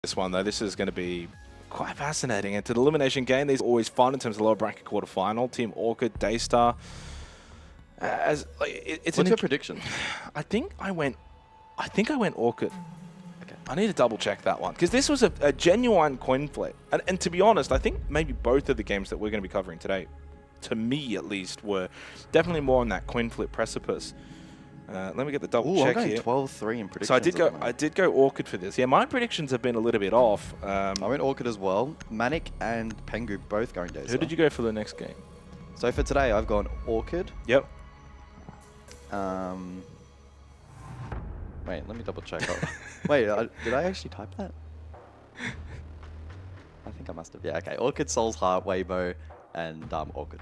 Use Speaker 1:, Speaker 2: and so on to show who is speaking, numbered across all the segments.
Speaker 1: this one, though. This is going to be quite fascinating. And to the elimination game, these are always fun in terms of lower bracket quarterfinal. Team Orchid, Daystar. What's
Speaker 2: your prediction?
Speaker 1: I think I went Orchid. Okay. I need to double check that one because this was a genuine coin flip. And to be honest, I think maybe both of the games that we're going to be covering today, to me at least, were definitely more on that coin flip precipice. Let me get the double check
Speaker 2: I'm
Speaker 1: here.
Speaker 2: 12-3 in predictions.
Speaker 1: So I did go Orchid for this. Yeah, my predictions have been a little bit off.
Speaker 2: I went Orchid as well. Manic and Pengu both going Daystar.
Speaker 1: Who did you go for the next game?
Speaker 2: So for today, I've gone Orchid.
Speaker 1: Yep.
Speaker 2: Wait, let me double check. Wait, did I actually type that? I think I must have. Yeah, okay. Orchid, Soul's Heart, Weibo, and Orchid.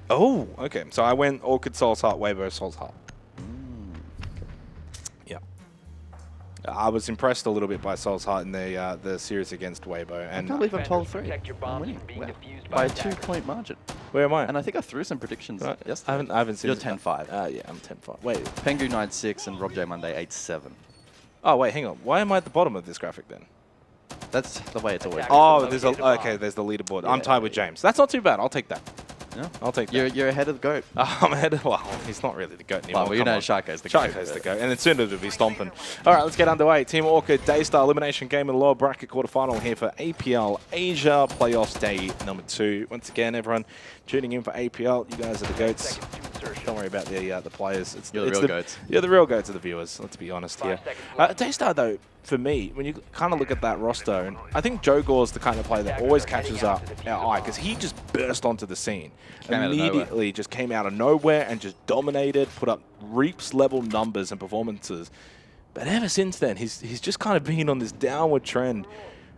Speaker 1: Oh, okay. So I went Orchid, Soul's Heart, Weibo, Soul's Heart. Yeah. I was impressed a little bit by Soul's Heart in the series against Weibo. And
Speaker 2: I can't believe I'm 12-3. I'm winning. Wow. By a 2-point margin.
Speaker 1: Where am I?
Speaker 2: And I think I threw some predictions yesterday.
Speaker 1: I haven't seen.
Speaker 2: You're 10-5.
Speaker 1: Yeah, I'm 10-5. Wait.
Speaker 2: Pengu 9-6 and Rob J Monday 8-7.
Speaker 1: Oh wait, hang on. Why am I at the bottom of this graphic then?
Speaker 2: That's the way it's always.
Speaker 1: Oh, there's there's the leaderboard. Yeah, I'm tied with James. That's not too bad. I'll take that.
Speaker 2: Yeah.
Speaker 1: I'll take that.
Speaker 2: You're ahead of the GOAT.
Speaker 1: I'm ahead of, well, he's not really the GOAT anymore.
Speaker 2: Well, you know Sharko's the GOAT.
Speaker 1: Sharko's the GOAT. And then soon it'll be stomping. All right, let's get underway. Team Orchid, Daystar elimination game in the lower bracket quarterfinal here for APL Asia Playoffs Day number 2. Once again, everyone tuning in for APL, you guys are the GOATs. Don't worry about the players.
Speaker 2: You're the real GOATs.
Speaker 1: You're the real GOATs of the viewers, let's be honest here. Daystar, though, for me, when you kind of look at that roster, and I think Joe Gore's the kind of player that always catches our eye because he just burst onto the scene. Immediately just came out of nowhere and just dominated, put up Reaps-level numbers and performances. But ever since then, he's just kind of been on this downward trend.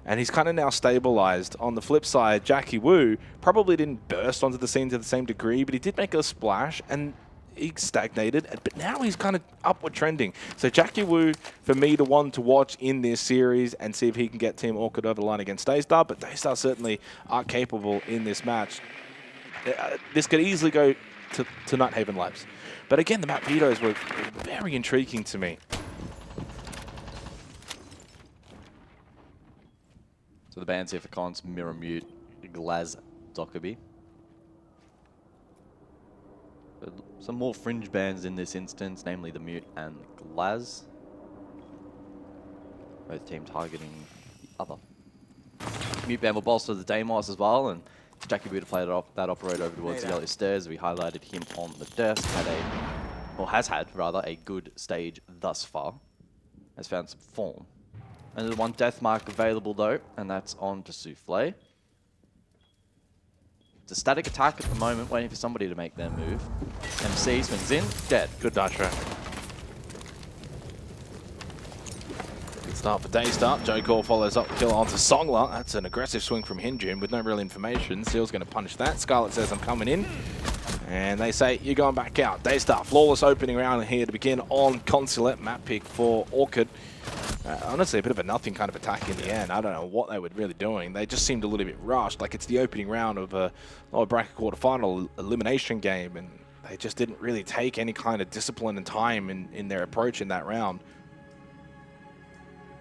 Speaker 1: And he's kind of now stabilized. On the flip side, Jackie Wu probably didn't burst onto the scene to the same degree, but he did make a splash and he stagnated. But now he's kind of upward trending. So Jackie Wu, for me, the one to watch in this series and see if he can get Team Orchid over the line against Daystar. But Daystar certainly are capable in this match. This could easily go to Nighthaven Labs. But again, the map vetoes were very intriguing to me.
Speaker 2: So the bans here for Cons, Mirror Mute, Glaz, Dockerby. Some more fringe bans in this instance, namely the Mute and Glaz. Both team targeting the other. Mute ban will bolster the Deimos as well, and Jackie Boo to play that operator over towards the yellow stairs. We highlighted him on the desk, has had a good stage thus far. Has found some form. And there's one death mark available though, and that's on to Souffle. It's a static attack at the moment, waiting for somebody to make their move. MC swings in, dead.
Speaker 1: Good nitro. Good start for Daystar. Joe Core follows up kill onto Songla. That's an aggressive swing from Hinjun with no real information. Seal's going to punish that. Scarlet says, I'm coming in. And they say, you're going back out. Daystar, flawless opening round here to begin on Consulate. Map pick for Orchid. Honestly, a bit of a nothing kind of attack in the end. I don't know what they were really doing. They just seemed a little bit rushed. Like it's the opening round of a lower bracket quarterfinal elimination game, and they just didn't really take any kind of discipline and time in their approach in that round.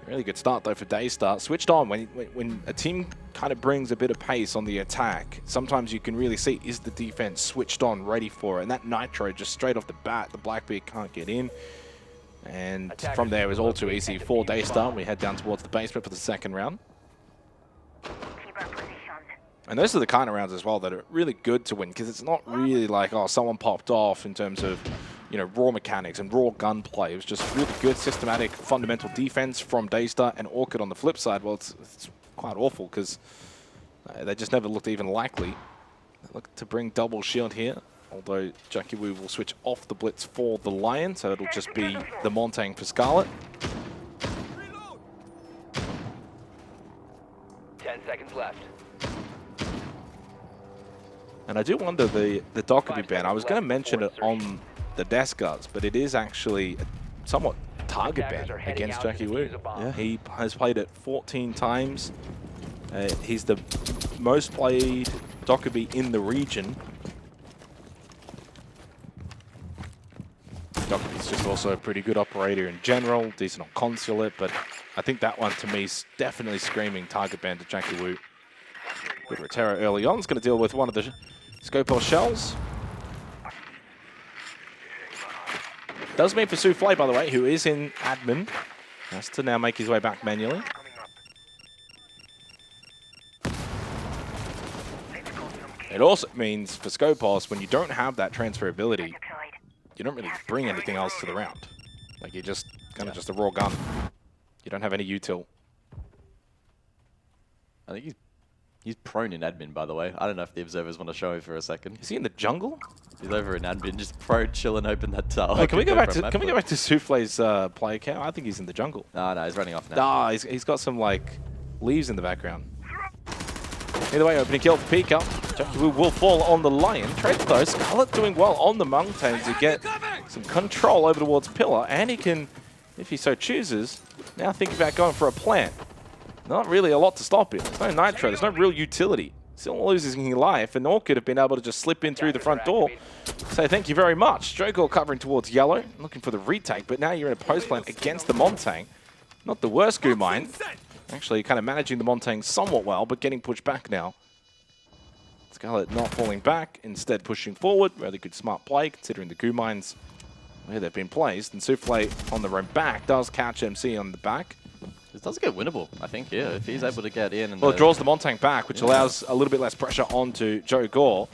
Speaker 1: Really good start though for Daystar. Switched on when a team kind of brings a bit of pace on the attack. Sometimes you can really see, is the defense switched on, ready for it? And that nitro just straight off the bat, the Blackbeard can't get in. And from there, it was all too easy for Daystar. We head down towards the basement for the second round. And those are the kind of rounds as well that are really good to win, because it's not really like, oh, someone popped off in terms of, you know, raw mechanics and raw gunplay. It was just really good, systematic, fundamental defense from Daystar. And Orchid on the flip side, well, it's quite awful because they just never looked even likely. They look to bring double shield here. Although Jackie Wu will switch off the blitz for the Lion, so it'll just be the Montang for Scarlet.
Speaker 3: 10 seconds left.
Speaker 1: And I do wonder the Dockerby ban. I was going to mention it on the Deskars, but it is actually a somewhat target ban against Jackie Wu.
Speaker 2: Yeah.
Speaker 1: He has played it 14 times. He's the most played Dockerby in the region. Dockerby's just also a pretty good operator in general, decent on Consulate, but I think that one, to me, is definitely screaming target ban to Jackie Wu. Good Rotero early on. It's going to deal with one of the Scopel shells. Does mean for Souffle, by the way, who is in admin. Has to now make his way back manually. It also means for Scopos, when you don't have that transferability, you don't really bring anything else to the round. Like, you're just kind of just a raw gun. You don't have any util.
Speaker 2: I think he's prone in admin, by the way. I don't know if the observers want to show him for a second.
Speaker 1: Is he in the jungle?
Speaker 2: He's over in admin, just prone, chilling, open that towel.
Speaker 1: Wait, can we go back to Souffle's play account? I think he's in the jungle.
Speaker 2: No, he's running off now.
Speaker 1: Nah, he's got some like leaves in the background. Either way, opening kill for Pika. Jackie Wu will fall on the Lion. Trade though, Scarlet doing well on the Mountain to get some control over towards Pillar, and he can, if he so chooses, now think about going for a plant. Not really a lot to stop him. There's no nitro, there's no real utility. Still losing life, and Orchid have been able to just slip in through the front door. Say thank you very much. Jogor covering towards yellow, looking for the retake, but now you're in a post plant against the Montang. Not the worst goo mine. Actually kind of managing the Montang somewhat well, but getting pushed back now. Scarlet not falling back, instead pushing forward. Really good smart play, considering the goo mines where they've been placed. And Souffle on the roam back does catch MC on the back.
Speaker 2: This does get winnable, I think, yeah, if he's able to get in. And
Speaker 1: well, it draws the Montang back, which allows a little bit less pressure onto Jogor.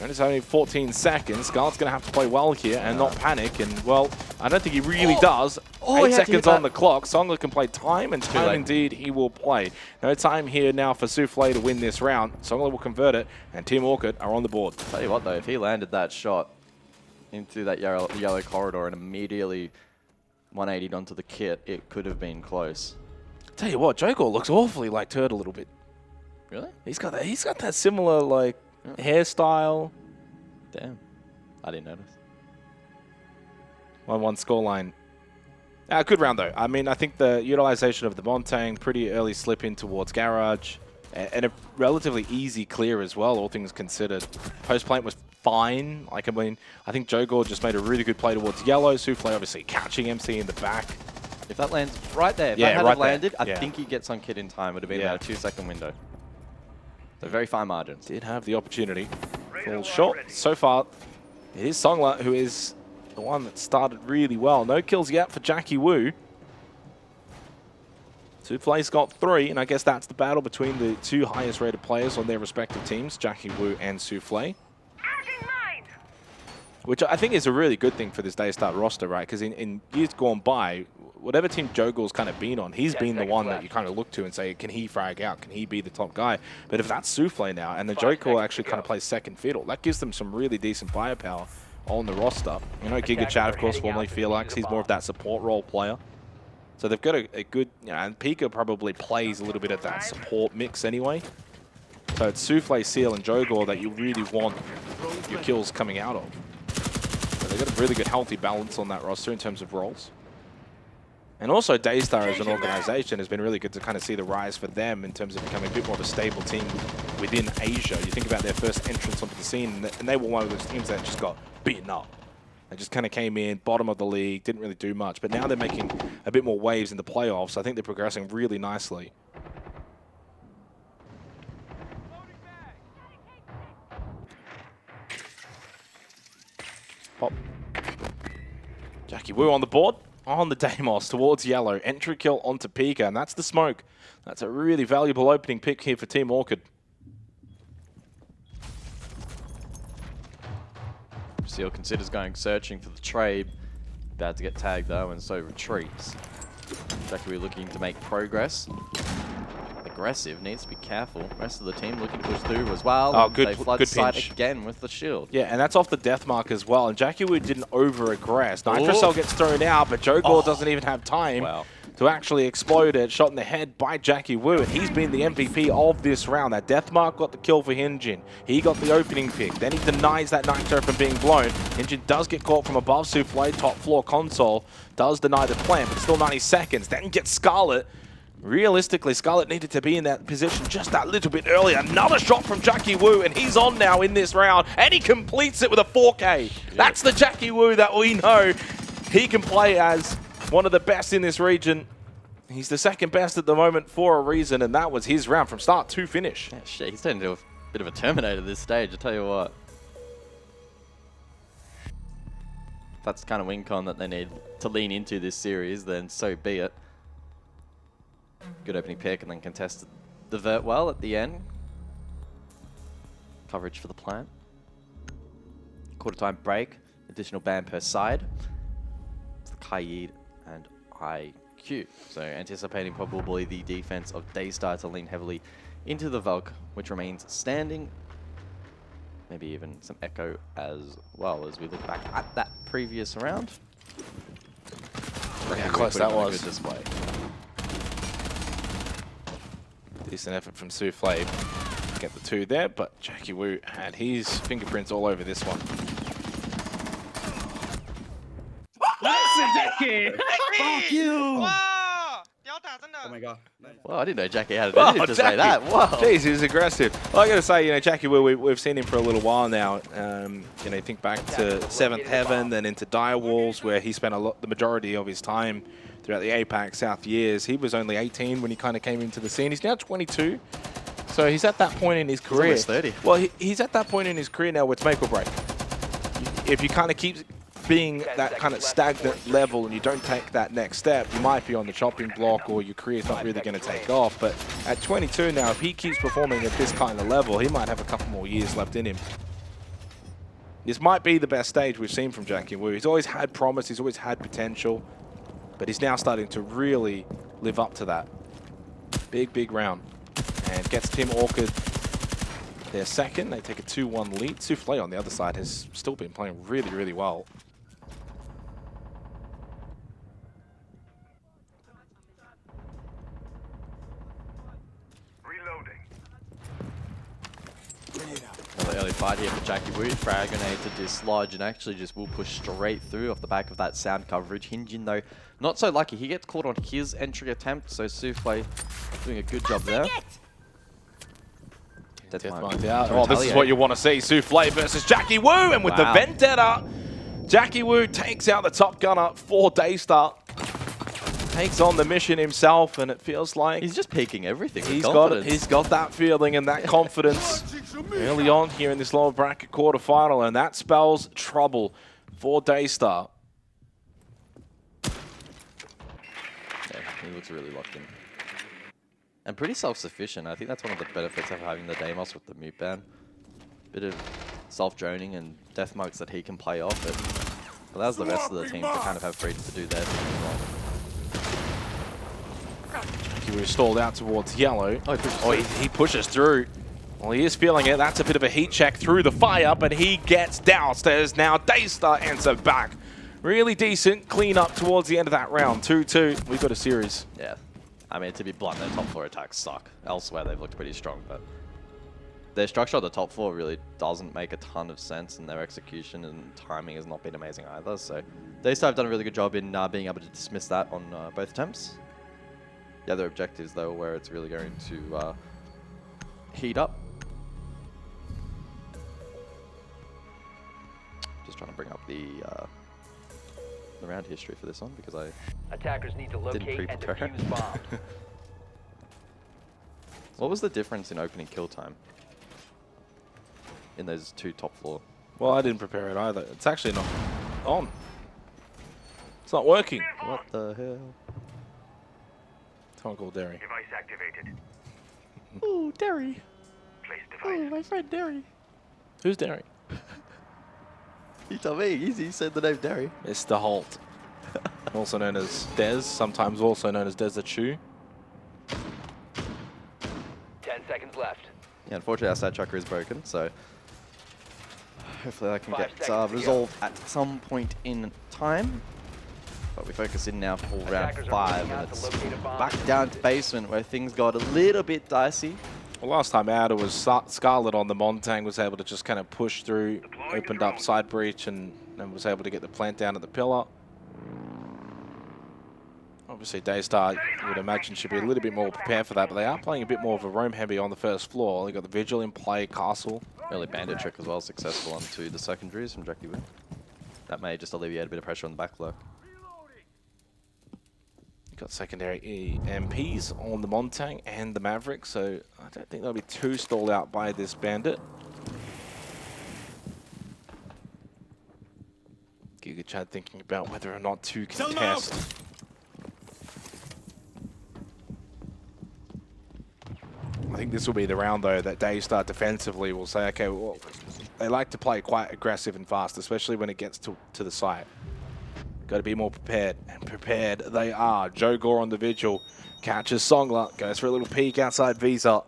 Speaker 1: And it's only 14 seconds. Scarlet's going to have to play well here and not panic. And, well, I don't think he really does. 8 seconds on the clock. Songler can play time, and time indeed he will play. No time here now for Souffle to win this round. Songler will convert it, and Team Orchid are on the board.
Speaker 2: Tell you what, though, if he landed that shot into that yellow corridor and immediately 180'd onto the kit, it could have been close.
Speaker 1: Tell you what, Jogor looks awfully like Turd a little bit.
Speaker 2: Really?
Speaker 1: He's got that similar, like, hairstyle.
Speaker 2: Damn. I didn't notice.
Speaker 1: 1-1 scoreline. Good round, though. I mean, I think the utilization of the Montang, pretty early slip in towards Garage, and a relatively easy clear as well, all things considered. Post plant was fine. Like, I mean, I think Jogor just made a really good play towards yellow. Souffle obviously catching MC in the back.
Speaker 2: If that lands right there, if that had landed, I think he gets on kit in time. It would have been about a 2-second window. So very fine margins.
Speaker 1: Did have the opportunity. Falls short. So far, it is Songler who is the one that started really well. No kills yet for Jackie Wu. Souffle's got 3, and I guess that's the battle between the 2 highest rated players on their respective teams, Jackie Wu and Souffle. Which I think is a really good thing for this Daystar roster, right? Because in years gone by, whatever team Jogor's kind of been on, he's been the one that you kind of look to and say, can he frag out? Can he be the top guy? But if that's Souffle now, and the Jogor actually kind of plays second fiddle, that gives them some really decent firepower on the roster. You know, Giga Chad, of course, formerly Felix, he's more of that support role player. So they've got a good, you know, and Pika probably plays a little bit of that support mix anyway. So it's Souffle, Seal, and Jogor that you really want your kills coming out of. So they've got a really good healthy balance on that roster in terms of roles. And also Daystar as an organization has been really good to kind of see the rise for them in terms of becoming a bit more of a stable team within Asia. You think about their first entrance onto the scene, and they were one of those teams that just got beaten up. They just kind of came in, bottom of the league, didn't really do much. But now they're making a bit more waves in the playoffs. I think they're progressing really nicely. Pop. Jackie Wu on the board. On the Deimos towards yellow. Entry kill onto Pika, and that's the smoke. That's a really valuable opening pick here for Team Orchid.
Speaker 2: Seal considers going searching for the trade. About to get tagged though, and so retreats. Jackie Wu looking to make progress. Aggressive, needs to be careful. Rest of the team looking to push through as well.
Speaker 1: Oh, good,
Speaker 2: they flood
Speaker 1: good
Speaker 2: site
Speaker 1: pinch.
Speaker 2: again with the shield.
Speaker 1: Yeah, and that's off the death mark as well. And Jackie Wu didn't over-aggress. Nitro Cell gets thrown out, but Jogor doesn't even have time to actually explode it. Shot in the head by Jackie Wu, and he's been the MVP of this round. That death mark got the kill for Hyunjin. He got the opening pick. Then he denies that Nitro from being blown. Hyunjin does get caught from above Souffle, top floor console. Does deny the plant, but still 90 seconds. Then gets Scarlet. Realistically, Scarlet needed to be in that position just that little bit earlier. Another shot from Jackie Wu, and he's on now in this round, and he completes it with a 4K. That's the Jackie Wu that we know. He can play as one of the best in this region. He's the second best at the moment for a reason, and that was his round from start to finish.
Speaker 2: Yeah, shit, he's turned into a bit of a Terminator this stage, I tell you what. If that's the kind of win con that they need to lean into this series, then so be it. Good opening pick and then contested the vert well at the end. Coverage for the plant. Quarter time break. Additional ban per side. It's the Kaid and IQ. So anticipating probably the defense of Daystar to lean heavily into the Valk, which remains standing. Maybe even some echo as well as we look back at that previous round.
Speaker 1: Look how close that was.
Speaker 2: Good display.
Speaker 1: Decent effort from Souffle. Get the 2 there, but Jackie Wu had his fingerprints all over this one.
Speaker 3: Listen, Jackie!
Speaker 2: Fuck you!
Speaker 3: Oh my god.
Speaker 2: Well, I didn't know Jackie had it in him to say that. Wow.
Speaker 1: Jeez, he was aggressive. Well, I got to say, you know, Jackie Wu, we've seen him for a little while now. You know, think back to 7th Heaven, then into Dire Walls, where he spent the majority of his time throughout the APAC South years. He was only 18 when he kind of came into the scene. He's now 22. So he's at that point in his career.
Speaker 2: He's almost 30.
Speaker 1: Well, he's at that point in his career now where it's make or break. If you kind of keep being that kind of stagnant level and you don't take that next step, you might be on the chopping block or your career's not really going to take off. But at 22 now, if he keeps performing at this kind of level, he might have a couple more years left in him. This might be the best stage we've seen from Jackie Wu. He's always had promise, he's always had potential, but he's now starting to really live up to that. Big, big round. And gets Team Orchid their second. They take a 2-1 lead. Souffle on the other side has still been playing really, really well.
Speaker 2: The early fight here for Jackie Wu. Frag grenade to dislodge and actually just will push straight through off the back of that sound coverage. Hinjin though, not so lucky. He gets caught on his entry attempt, so Souffle doing a good job there.
Speaker 1: Deathmind out. Oh, this is what you want to see. Souffle versus Jackie Wu, and with the Vendetta, Jackie Wu takes out the top gunner for Daystar. Takes on the mission himself, and it feels like
Speaker 2: he's just peaking everything.
Speaker 1: He's got that feeling and that confidence early on here in this lower bracket quarterfinal, and that spells trouble for Daystar.
Speaker 2: Yeah, he looks really locked in. And pretty self-sufficient. I think that's one of the benefits of having the Deimos with the mute ban. Bit of self-droning and death modes that he can play off. It allows the rest of the team to kind of have freedom to do their thing as well.
Speaker 1: He was stalled out towards yellow. He pushes through. Well, he is feeling it. That's a bit of a heat check through the fire, but he gets doused. There's now Daystar enter back. Really decent clean up towards the end of that round. 2-2. We've got a series.
Speaker 2: Yeah. I mean, to be blunt, their top 4 attacks suck. Elsewhere, they've looked pretty strong, but their structure of the top 4 really doesn't make a ton of sense, and their execution and timing has not been amazing either. So Daystar have done a really good job in being able to dismiss that on both attempts. The other objectives, though, where it's really going to heat up. Just trying to bring up the round history for this one because I
Speaker 4: attackers need to locate and defuse bombs.
Speaker 2: What was the difference in opening kill time in those 2 top 4?
Speaker 1: Well, I didn't prepare it either. It's actually not on. It's not working.
Speaker 2: What the hell?
Speaker 1: Someone called Derry.
Speaker 4: Device activated.
Speaker 1: Ooh, Derry.
Speaker 4: Place device.
Speaker 1: Oh, my friend Derry. Who's Derry?
Speaker 2: You tell me. He said the name Derry.
Speaker 1: Mr. Holt. Also known as Dez, sometimes also known as Desert Shoe.
Speaker 4: 10 seconds left.
Speaker 2: Yeah, unfortunately our side tracker is broken, so hopefully that can
Speaker 4: 5
Speaker 2: get
Speaker 4: seconds to
Speaker 2: resolved at some point in time. But we focus in now for round
Speaker 4: Attackers are
Speaker 2: 5,
Speaker 4: moving
Speaker 2: and
Speaker 4: out to
Speaker 2: it's
Speaker 4: locate a bomb.
Speaker 2: back down to basement where things got a little bit dicey.
Speaker 1: Well, last time out it was Scarlet on the Montang, was able to just kind of push through, opened up side breach, and was able to get the plant down at the pillar. Obviously Daystar, you would imagine, should be a little bit more prepared for that, but they are playing a bit more of a roam heavy on the first floor. They got the Vigil in play, Castle.
Speaker 2: Early bandit trick as well, successful onto the secondaries from Jackie Wu. That may just alleviate a bit of pressure on the back blow.
Speaker 1: Got secondary EMPs on the Montang and the Maverick, so I don't think they'll be too stalled out by this Bandit. Giga Chad thinking about whether or not to contest. I think this will be the round, though, that Daystar defensively will say, okay, well, they like to play quite aggressive and fast, especially when it gets to the site. Got to be more prepared, and prepared they are. Joe Gore on the vigil, catches Songler, goes for a little peek outside Visa.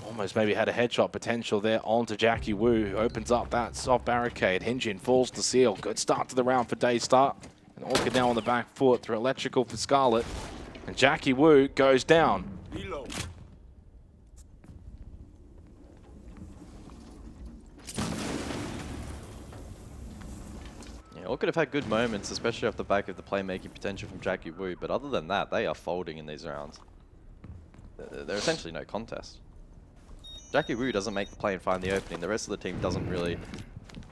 Speaker 1: Almost maybe had a headshot potential there onto Jackie Wu, who opens up that soft barricade. Hinjin falls to seal. Good start to the round for Daystar. And Orchid now on the back foot through electrical for Scarlet. And Jackie Wu goes down.
Speaker 2: All could have had good moments, especially off the back of the playmaking potential from Jackie Wu, but other than that, they are folding in these rounds. They're essentially no contest. Jackie Wu doesn't make the play and find the opening. The rest of the team doesn't really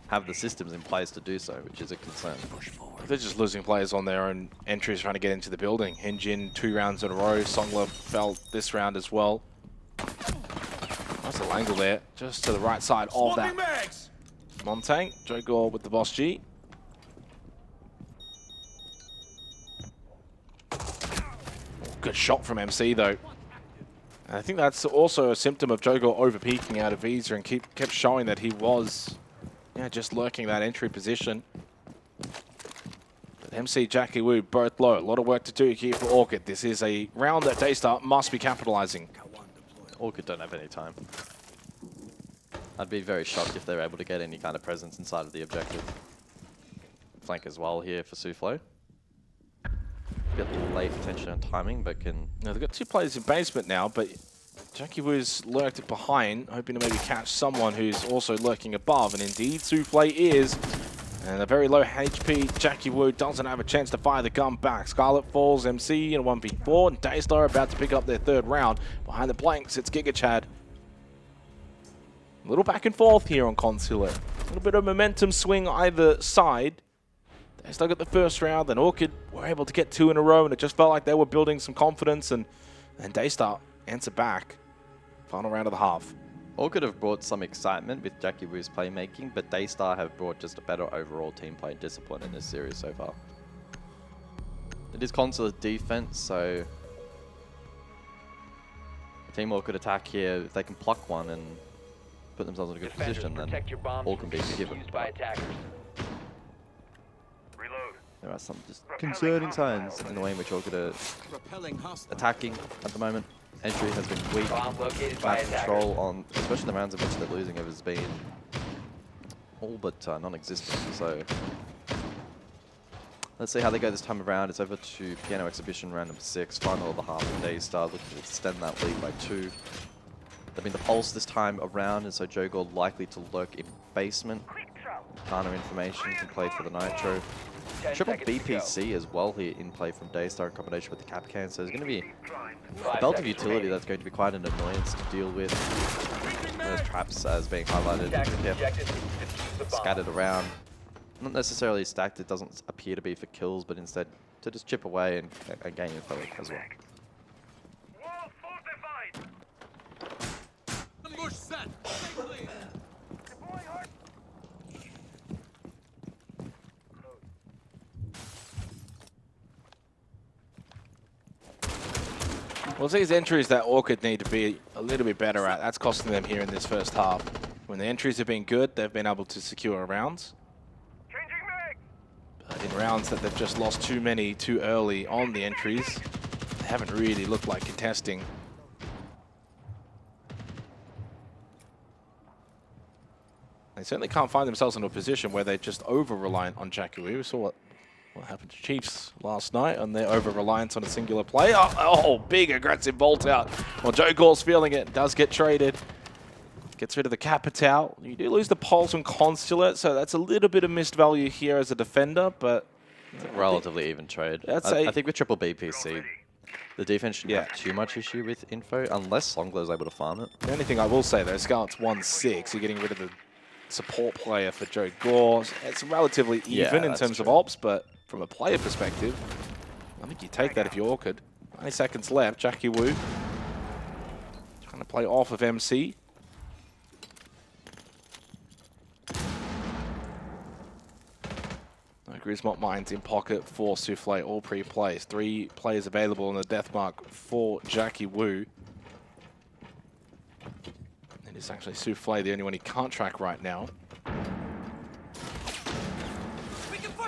Speaker 2: have the systems in place to do so, which is a concern.
Speaker 1: They're just losing players on their own entries trying to get into the building. Hinjin 2 rounds in a row. Songler fell this round as well. Nice little angle there, just to the right side of that. Montang, Joe Gore with the Boss G. Good shot from MC though. And I think that's also a symptom of Joe Gore over-peaking out of Visa and kept showing that he was just lurking that entry position. But MC, Jackie Wu both low. A lot of work to do here for Orchid. This is a round that Daystar must be capitalizing.
Speaker 2: Orchid don't have any time. I'd be very shocked if they're able to get any kind of presence inside of the objective. Flank as well here for Souffle. Bit late attention and timing, but can...
Speaker 1: Now they've got 2 players in basement now, but Jackie Wu's lurked behind, hoping to maybe catch someone who's also lurking above, and indeed Souffle is. And a very low HP, Jackie Wu doesn't have a chance to fire the gun back. Scarlet falls, MC in a 1v4, and Daystar about to pick up their 3rd round. Behind the blanks, it's Giga Chad. A little back and forth here on Consulate. A little bit of momentum swing either side. Daystar got the 1st round, then Orchid were able to get 2 in a row, and it just felt like they were building some confidence, and Daystar answer back. Final round of the half.
Speaker 2: Orchid have brought some excitement with Jackie Wu's playmaking, but Daystar have brought just a better overall team play discipline in this series so far. It is Consulate defense, so Team Orchid attack here, if they can pluck one and put themselves in a good position, then all can be forgiven. There are some just concerning signs in the way in which Orchid are attacking at the moment. Entry has been weak. Map control on, especially the rounds in which they're losing, has been all but non-existent. So let's see how they go this time around. It's over to Piano Exhibition round number 6, final of the half of Daystar, looking to extend that lead by 2. They've been the pulse this time around, and so Joe Gore likely to lurk in basement. Garner information can play for the Nitro. Triple BPC as well here in play from Daystar in combination with the Capcan, so there's going to be a belt of utility that's going to be quite an annoyance to deal with. Those traps as being highlighted, scattered around. Not necessarily stacked, it doesn't appear to be for kills, but instead to just chip away and gain info as well.
Speaker 1: Well, it's these entries that Orchid need to be a little bit better at. That's costing them here in this 1st half. When the entries have been good, they've been able to secure rounds. But in rounds that they've just lost too many too early on the entries, they haven't really looked like contesting. They certainly can't find themselves in a position where they're just over-reliant on Jackie Wu. We saw what happened to Chiefs last night and their over-reliance on a singular player. Oh, big aggressive bolt out. Well, Joe Gore's feeling it, does get traded. Gets rid of the Capital. You do lose the Pulse and Consulate, so that's a little bit of missed value here as a defender, but...
Speaker 2: It's a relatively even trade. I think with triple BPC, the defense shouldn't have too much issue with info, unless Songler's able to farm it.
Speaker 1: The only thing I will say, though, Scarlet's 1-6. You're getting rid of the support player for Joe Gore. It's relatively even in terms of ops, but from a player perspective, I think you take that if you're Orchid. 90 seconds left. Jackie Wu trying to play off of MC. No Grismont Mines in pocket for Souffle, all pre-plays. 3 players available on the death mark for Jackie Wu. It is actually Souffle, the only one he can't track right now.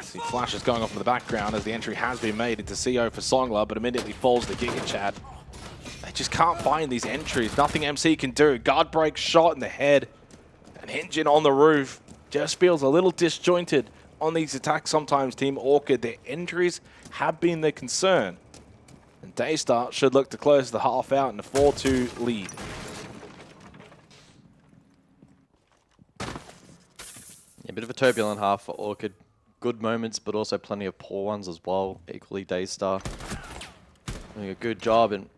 Speaker 1: See flashes going off in the background as the entry has been made into CO for Songler, but immediately falls to Giga Chad. They just can't find these entries. Nothing MC can do. Guard break shot in the head. And Hinjin on the roof just feels a little disjointed on these attacks sometimes, Team Orchid. Their injuries have been their concern. And Daystar should look to close the half out in a 4-2 lead.
Speaker 2: A bit of a turbulent half for Orchid. Good moments, but also plenty of poor ones as well. Equally Daystar doing a good job in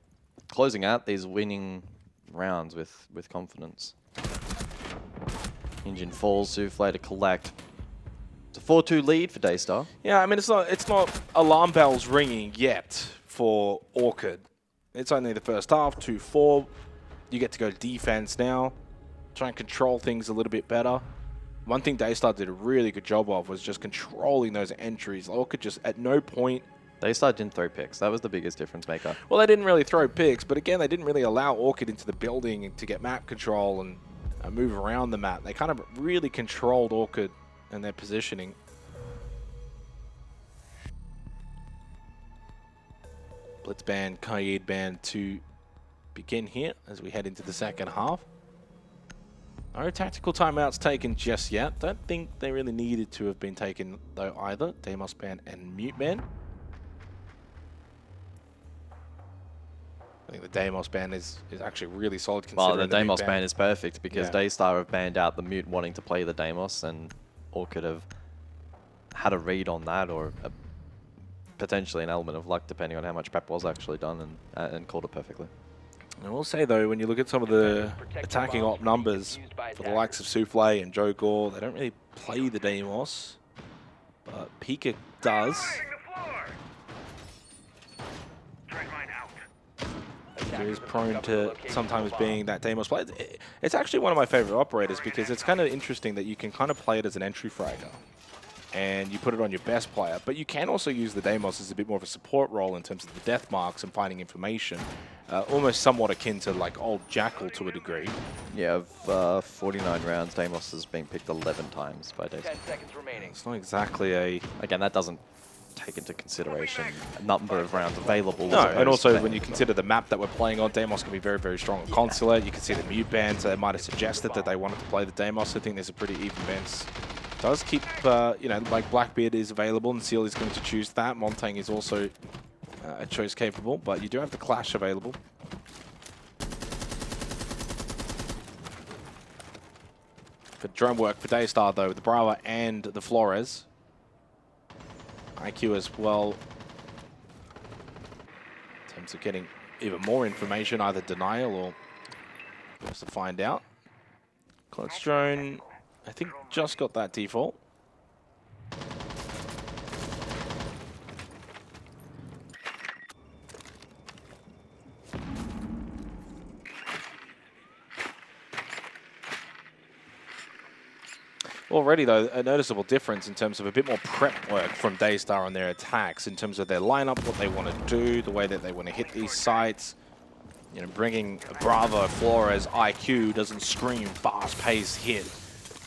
Speaker 2: closing out these winning rounds with confidence. Engine falls, Souffle to collect. It's a 4-2 lead for Daystar.
Speaker 1: Yeah, I mean, it's not alarm bells ringing yet for Orchid. It's only the first half, 2-4. You get to go defense now. Try and control things a little bit better. One thing Daystar did a really good job of was just controlling those entries. Orchid just at no point...
Speaker 2: Daystar didn't throw picks. That was the biggest difference maker.
Speaker 1: Well, they didn't really throw picks, but again, they didn't really allow Orchid into the building to get map control and move around the map. They kind of really controlled Orchid and their positioning. Blitz ban, Kaid ban to begin here as we head into the second half. No tactical timeouts taken just yet. Don't think they really needed to have been taken though either. Deimos ban and Mute ban. I think the Deimos ban is actually really solid considering
Speaker 2: Well, the Deimos ban is perfect because
Speaker 1: Yeah.
Speaker 2: Daystar have banned out the Mute wanting to play the Deimos, and Orchid have had a read on that, or potentially an element of luck depending on how much prep was actually done, and called it perfectly.
Speaker 1: I will say though, when you look at some of the attacking op numbers for the likes of Souffle and Joe Gore, they don't really play the Deimos, but Pika does. He is prone to sometimes being that Deimos player. It's actually one of my favorite operators because it's kind of interesting that you can kind of play it as an entry fragger and you put it on your best player, but you can also use the Deimos as a bit more of a support role in terms of the death marks and finding information. Almost somewhat akin to like old Jackal to a degree.
Speaker 2: Yeah, of 49 rounds, Deimos has been picked 11 times by Daystar.
Speaker 4: 10 seconds remaining.
Speaker 1: It's not exactly a...
Speaker 2: Again, that doesn't take into consideration a number of rounds available.
Speaker 1: No, and also when you consider the map that we're playing on, Deimos can be very, very strong on Consulate. You can see the Mute ban, so they might have suggested that they wanted to play the Deimos. I think there's a pretty even bench. Does keep, you know, like Blackbeard is available and Seal is going to choose that. Montang is also a choice capable, but you do have the Clash available. For drone work for Daystar though, the Brava and the Flores. IQ as well. In terms of getting even more information, either denial or just to find out. Clutch drone, I think just got that default. Already, though, a noticeable difference in terms of a bit more prep work from Daystar on their attacks, in terms of their lineup, what they want to do, the way that they want to hit these sites. You know, bringing Bravo, Flores, IQ doesn't scream fast-paced hit.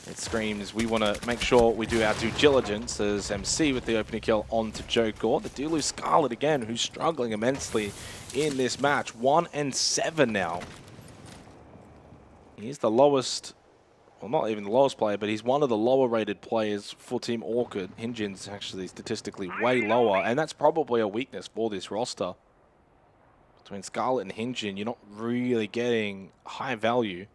Speaker 1: It screams, we want to make sure we do our due diligence as MC with the opening kill onto Joe Gore. They do lose Scarlet again, who's struggling immensely in this match. 1-7 now. He's the lowest... Well, not even the lowest player, but he's one of the lower-rated players for Team Orchid. Hinjin's actually statistically way lower, and that's probably a weakness for this roster. Between Scarlet and Hinjin, you're not really getting high value.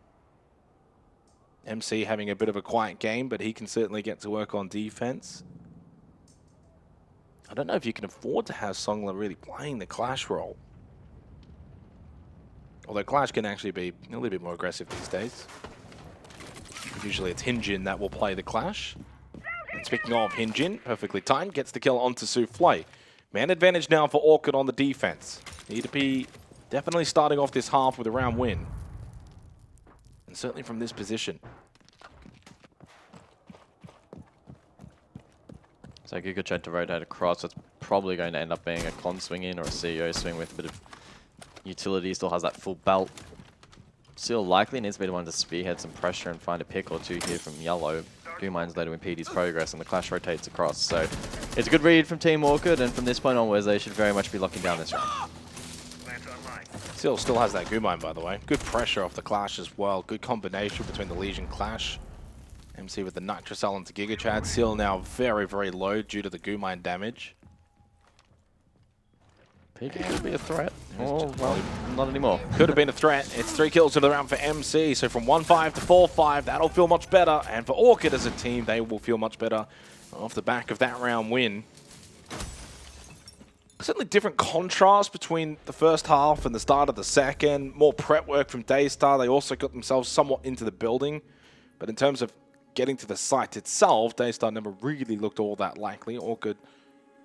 Speaker 1: MC having a bit of a quiet game, but he can certainly get to work on defense. I don't know if you can afford to have Songler really playing the Clash role. Although Clash can actually be a little bit more aggressive these days. Usually it's Hinjin that will play the Clash. And speaking of Hinjin, perfectly timed, gets the kill onto Souffle. Man advantage now for Orchid on the defense. Need to be definitely starting off this half with a round win. And certainly from this position.
Speaker 2: So Giga tried to rotate across. It's probably going to end up being a con swing in or a CEO swing with a bit of utility. Still has that full belt. Still likely needs to be the one to spearhead some pressure and find a pick or two here from yellow. Goomines there to impede his progress, and the clash rotates across. So it's a good read from Team Orchid, and from this point onwards, they should very much be locking down this round.
Speaker 1: Seal still has that Goomine, by the way. Good pressure off the clash as well. Good combination between the Legion clash. MC with the Nitrocell into Giga Chad. Seal now very, very low due to the Goomine damage.
Speaker 2: PD could be a threat. Oh, well, not anymore.
Speaker 1: Could have been a threat. It's 3 kills to the round for MC. So from 1-5 to 4-5, that'll feel much better. And for Orchid as a team, they will feel much better off the back of that round win. Certainly different contrast between the first half and the start of the second. More prep work from Daystar. They also got themselves somewhat into the building. But in terms of getting to the site itself, Daystar never really looked all that likely. Orchid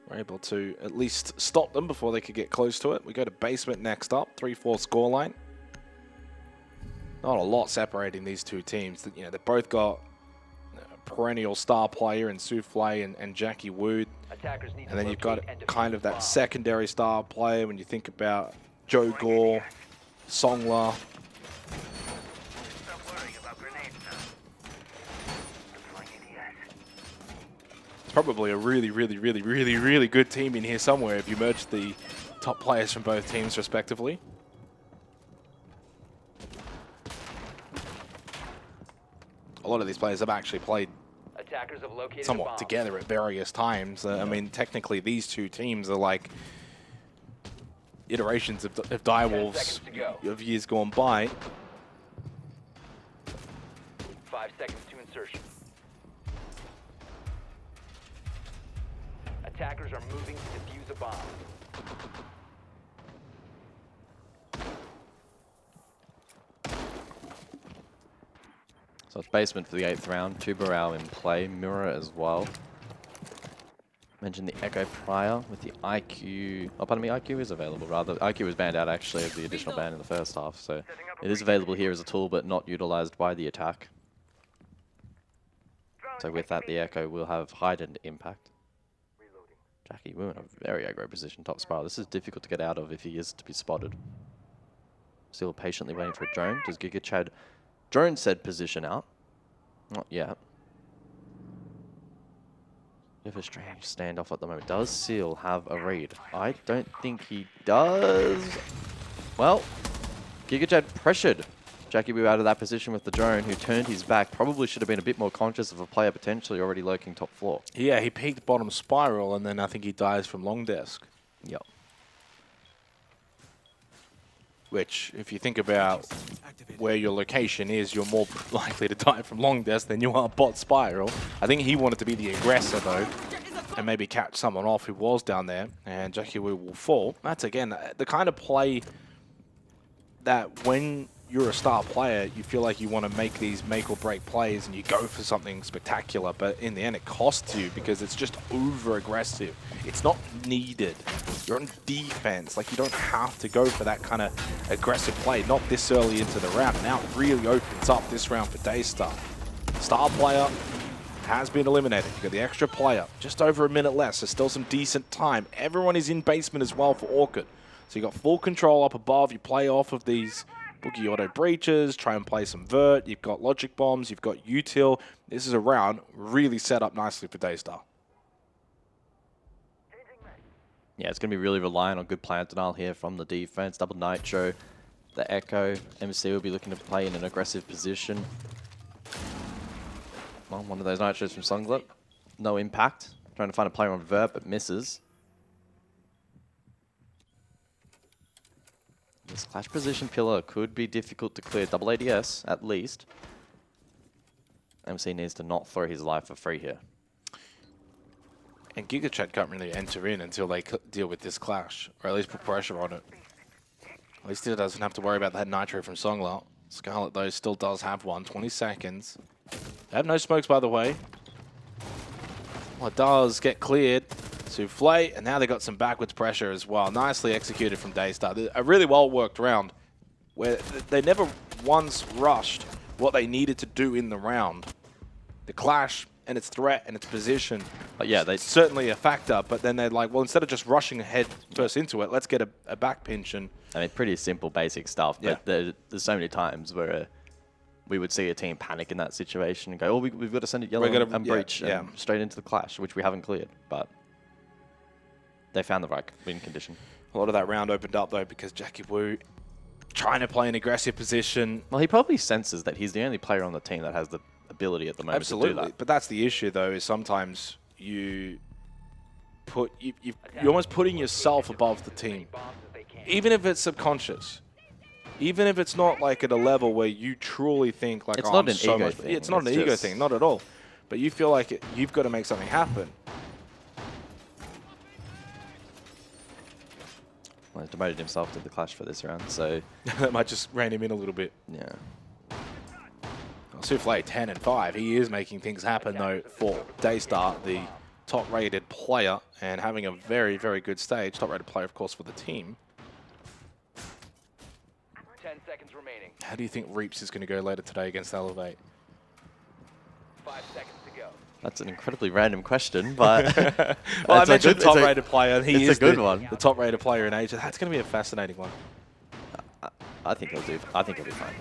Speaker 1: were able to at least stop them before they could get close to it. We go to basement next up, 3-4 scoreline. Not a lot separating these two teams. You know, they've both got a perennial star player in Souffle and Jackie Wood. And then you've got kind of that secondary star player when you think about Joe Gore, Songla. It's probably a really good team in here somewhere if you merge the top players from both teams respectively. A lot of these players have actually played somewhat together at various times. I mean, technically these two teams are like iterations of Direwolves of years gone by.
Speaker 4: 5 seconds to insertion. Attackers are moving to defuse a bomb.
Speaker 2: So it's basement for the 8th round. Tubarao in play. Mirror as well. Mentioned the Echo prior with the IQ. Oh, pardon me, IQ is available rather. IQ was banned out actually of the additional ban in the first half. So it is available here as a tool, but not utilized by the attack. So with that, the Echo will have heightened impact. Jackie Wu in a very aggro position, top spiral. This is difficult to get out of if he is to be spotted. Still patiently waiting for a drone. Does Giga Chad drone said position out? Not yet. Bit of a strange standoff at the moment. Does Seal have a read? I don't think he does. Well, Giga Chad pressured Jackie Wu out of that position with the drone, who turned his back. Probably should have been a bit more conscious of a player potentially already lurking top floor.
Speaker 1: Yeah, he peeked bottom spiral, and then I think he dies from long desk.
Speaker 2: Yep.
Speaker 1: Which, if you think about where your location is, you're more likely to die from long desk than you are bot spiral. I think he wanted to be the aggressor, though, and maybe catch someone off who was down there, and Jackie Wu will fall. That's, again, the kind of play that when you're a star player, you feel like you want to make these make or break plays and you go for something spectacular, but in the end it costs you because it's just over aggressive. It's not needed. You're on defense. Like, you don't have to go for that kind of aggressive play, not this early into the round. Now it really opens up this round for Daystar. Star player has been eliminated. You got the extra player, just over a minute less. There's still some decent time. Everyone is in basement as well for Orchid. So you got full control up above. You play off of these Boogie Auto breaches, try and play some Vert. You've got Logic Bombs, you've got Util. This is a round really set up nicely for Daystar.
Speaker 2: Yeah, it's going to be really reliant on good plant denial here from the defense. Double Nitro, the Echo. MC will be looking to play in an aggressive position. Well, one of those Nitros from Songlet. No impact. Trying to find a player on Vert, but misses. This clash position pillar could be difficult to clear. Double ADS, at least. MC needs to not throw his life for free here.
Speaker 1: And Giga Chad can't really enter in until they deal with this clash, or at least put pressure on it. At least he doesn't have to worry about that Nitro from Songla. Scarlet, though, still does have one. 20 seconds. They have no smokes, by the way. Well, it does get cleared. Souffle, and now they got some backwards pressure as well. Nicely executed from Daystar. A really well worked round where they never once rushed what they needed to do in the round. The clash and its threat and its position,
Speaker 2: yeah, they
Speaker 1: certainly a factor, but then they're like, well, instead of just rushing ahead first into it, let's get a back pinch. And
Speaker 2: I mean, pretty simple, basic stuff, but there's so many times where we would see a team panic in that situation and go, oh, we've got to send it yellow and breach and straight into the clash, which we haven't cleared, but they found the right win condition.
Speaker 1: A lot of that round opened up, though, because Jackie Wu trying to play an aggressive position.
Speaker 2: Well, he probably senses that he's the only player on the team that has the ability at the moment to do that.
Speaker 1: But that's the issue, though, is sometimes you're almost putting yourself above the team, even if it's subconscious. Even if it's not like at a level where you truly think like,
Speaker 2: it's
Speaker 1: oh,
Speaker 2: not
Speaker 1: I'm
Speaker 2: an
Speaker 1: so
Speaker 2: ego
Speaker 1: much.
Speaker 2: thing.
Speaker 1: It's not an ego thing, not at all. But you feel like you've got to make something happen.
Speaker 2: Well, he's demoted himself to the clash for this round, so
Speaker 1: That might just rein him in a little bit.
Speaker 2: yeah.
Speaker 1: Well, Souffle 10 and 5. He is making things happen though for Daystar, the top-rated player, and having a very, very good stage. Top-rated player, of course, for the team.
Speaker 4: 10 seconds remaining.
Speaker 1: How do you think Reaps is going to go later today against Elevate?
Speaker 4: 5 seconds to go.
Speaker 2: That's an incredibly random question, but
Speaker 1: well, I mentioned top-rated player, and he
Speaker 2: it's
Speaker 1: is
Speaker 2: a good one.
Speaker 1: The top-rated player in Asia. That's going to be a fascinating one.
Speaker 2: I think he'll do. I think he'll be fine.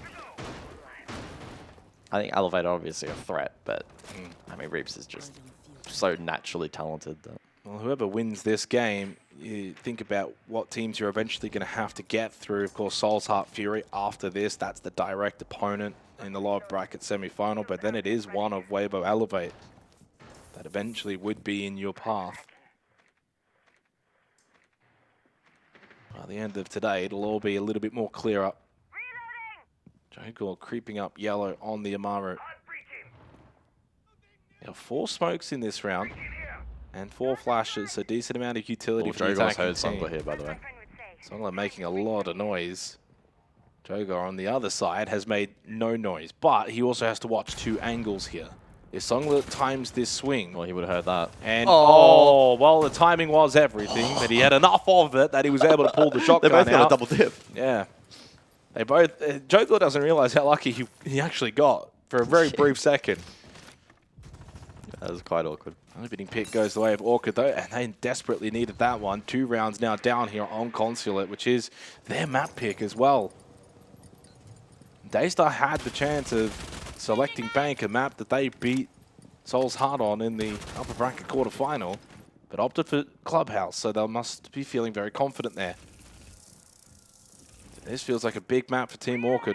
Speaker 2: I think Elevator obviously a threat, but I mean Reaps is just so naturally talented. That
Speaker 1: Well, whoever wins this game, you think about what teams you're eventually going to have to get through. Of course, Soul's Heart Fury after this, that's the direct opponent in the lower bracket semi-final, but then it is one of Weibo Elevate that eventually would be in your path. By the end of today, it'll all be a little bit more clearer. Jogor creeping up yellow on the Amaru. Now 4 smokes in this round and 4 flashes, so decent amount of utility for the
Speaker 2: Jogor's
Speaker 1: attacking
Speaker 2: heard
Speaker 1: team.
Speaker 2: Songler here, by the way.
Speaker 1: Songler making a lot of noise. Jogor on the other side has made no noise, but he also has to watch 2 angles here. If Songler times this swing,
Speaker 2: Well, he would have heard that.
Speaker 1: and well, the timing was everything, but he had enough of it that he was able to pull the shotgun
Speaker 2: They both got
Speaker 1: out.
Speaker 2: a double dip.
Speaker 1: Yeah. They both. Jogor doesn't realize how lucky he actually got for a very brief second.
Speaker 2: That was quite awkward.
Speaker 1: Opening pick goes the way of Orchid, though, and they desperately needed that one. 2 rounds now down here on Consulate, which is their map pick as well. Daystar had the chance of selecting Bank, a map that they beat Soul's Heart on in the upper bracket quarterfinal, but opted for Clubhouse, so they must be feeling very confident there. This feels like a big map for Team Orchid.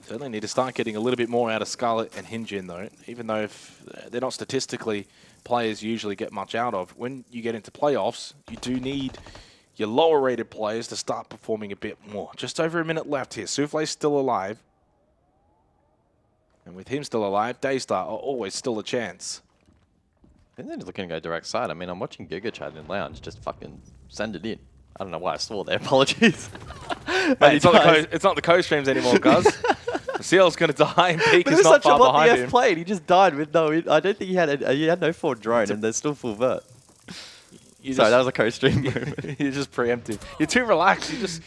Speaker 1: Certainly need to start getting a little bit more out of Scarlet and Hinjin, though, even though if they're not statistically players you usually get much out of. When you get into playoffs, you do need your lower-rated players to start performing a bit more. Just over a minute left here. Souffle's still alive. And with him still alive, Daystar are always still a chance.
Speaker 2: I think they're looking to go direct side. I mean, I'm watching Giga Chat in Lounge. Just fucking send it in. I don't know why I swore there. Apologies.
Speaker 1: Mate, it's not the co-streams anymore, guys. Seal's going to die and Peak is not far behind him.
Speaker 2: Played. He just died with no... I don't think he had no forward drone and there's still full vert. Sorry, that was a co-stream moment.
Speaker 1: You're just preemptive. You're too relaxed. You're just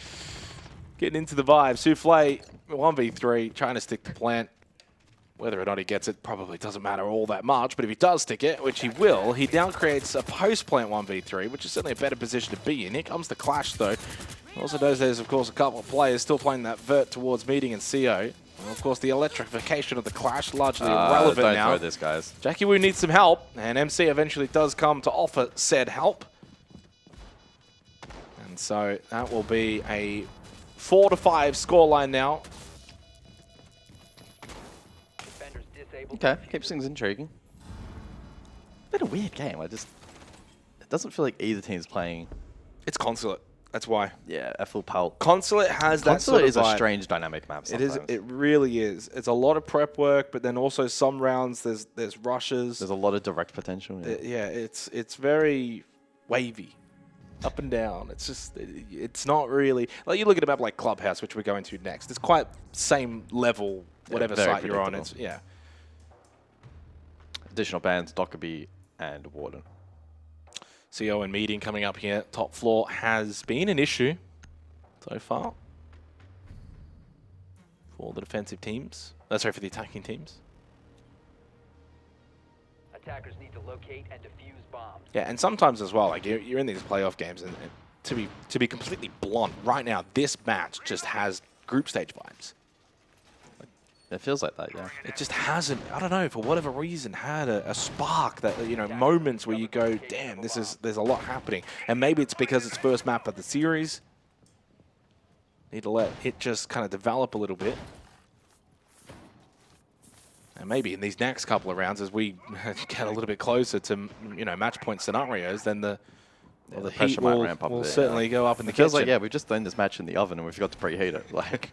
Speaker 1: getting into the vibe. Souffle, 1v3, trying to stick the plant. Whether or not he gets it probably doesn't matter all that much, but if he does stick it, which he will, he now creates a post-plant 1v3, which is certainly a better position to be in. Here comes the clash, though. Also knows there's, of course, a couple of players still playing that vert towards meeting and CO. And of course, the electrification of the clash, largely irrelevant
Speaker 2: don't
Speaker 1: now.
Speaker 2: throw this, guys.
Speaker 1: Jackie Wu needs some help, and MC eventually does come to offer said help. And so that will be a 4-5 scoreline now.
Speaker 2: Okay, keeps things intriguing. Been a weird game. It doesn't feel like either team's playing.
Speaker 1: It's Consulate. That's why.
Speaker 2: Yeah, a full pelt.
Speaker 1: Consulate has that sort
Speaker 2: Consulate
Speaker 1: of
Speaker 2: is a
Speaker 1: vibe.
Speaker 2: strange dynamic map sometimes.
Speaker 1: It is. It really is. It's a lot of prep work, but then also some rounds there's rushes.
Speaker 2: There's a lot of direct potential.
Speaker 1: Yeah, it's very wavy, up and down. It's just it's not really like you look at a map like Clubhouse, which we're going to next. It's quite same level, whatever
Speaker 2: very
Speaker 1: site you're on.
Speaker 2: predictable.
Speaker 1: It's
Speaker 2: additional bans, Dockerby and Warden.
Speaker 1: CO and meeting coming up here. Top floor has been an issue so far for the defensive teams. Sorry, for the attacking teams.
Speaker 4: Attackers need to locate and defuse bombs.
Speaker 1: Yeah, and sometimes as well, like you're in these playoff games, and to be completely blunt, right now this match just has group stage vibes.
Speaker 2: It feels like that, yeah.
Speaker 1: It just hasn't, I don't know, for whatever reason, had a spark that, you know, moments where you go, damn, there's a lot happening. And maybe it's because it's first map of the series. Need to let it just kind of develop a little bit. And maybe in these next couple of rounds, as we get a little bit closer to, you know, match point scenarios, then the heat will certainly go up in the kitchen.
Speaker 2: Feels like, yeah, we've just thrown this match in the oven and we forgot to preheat it. Like,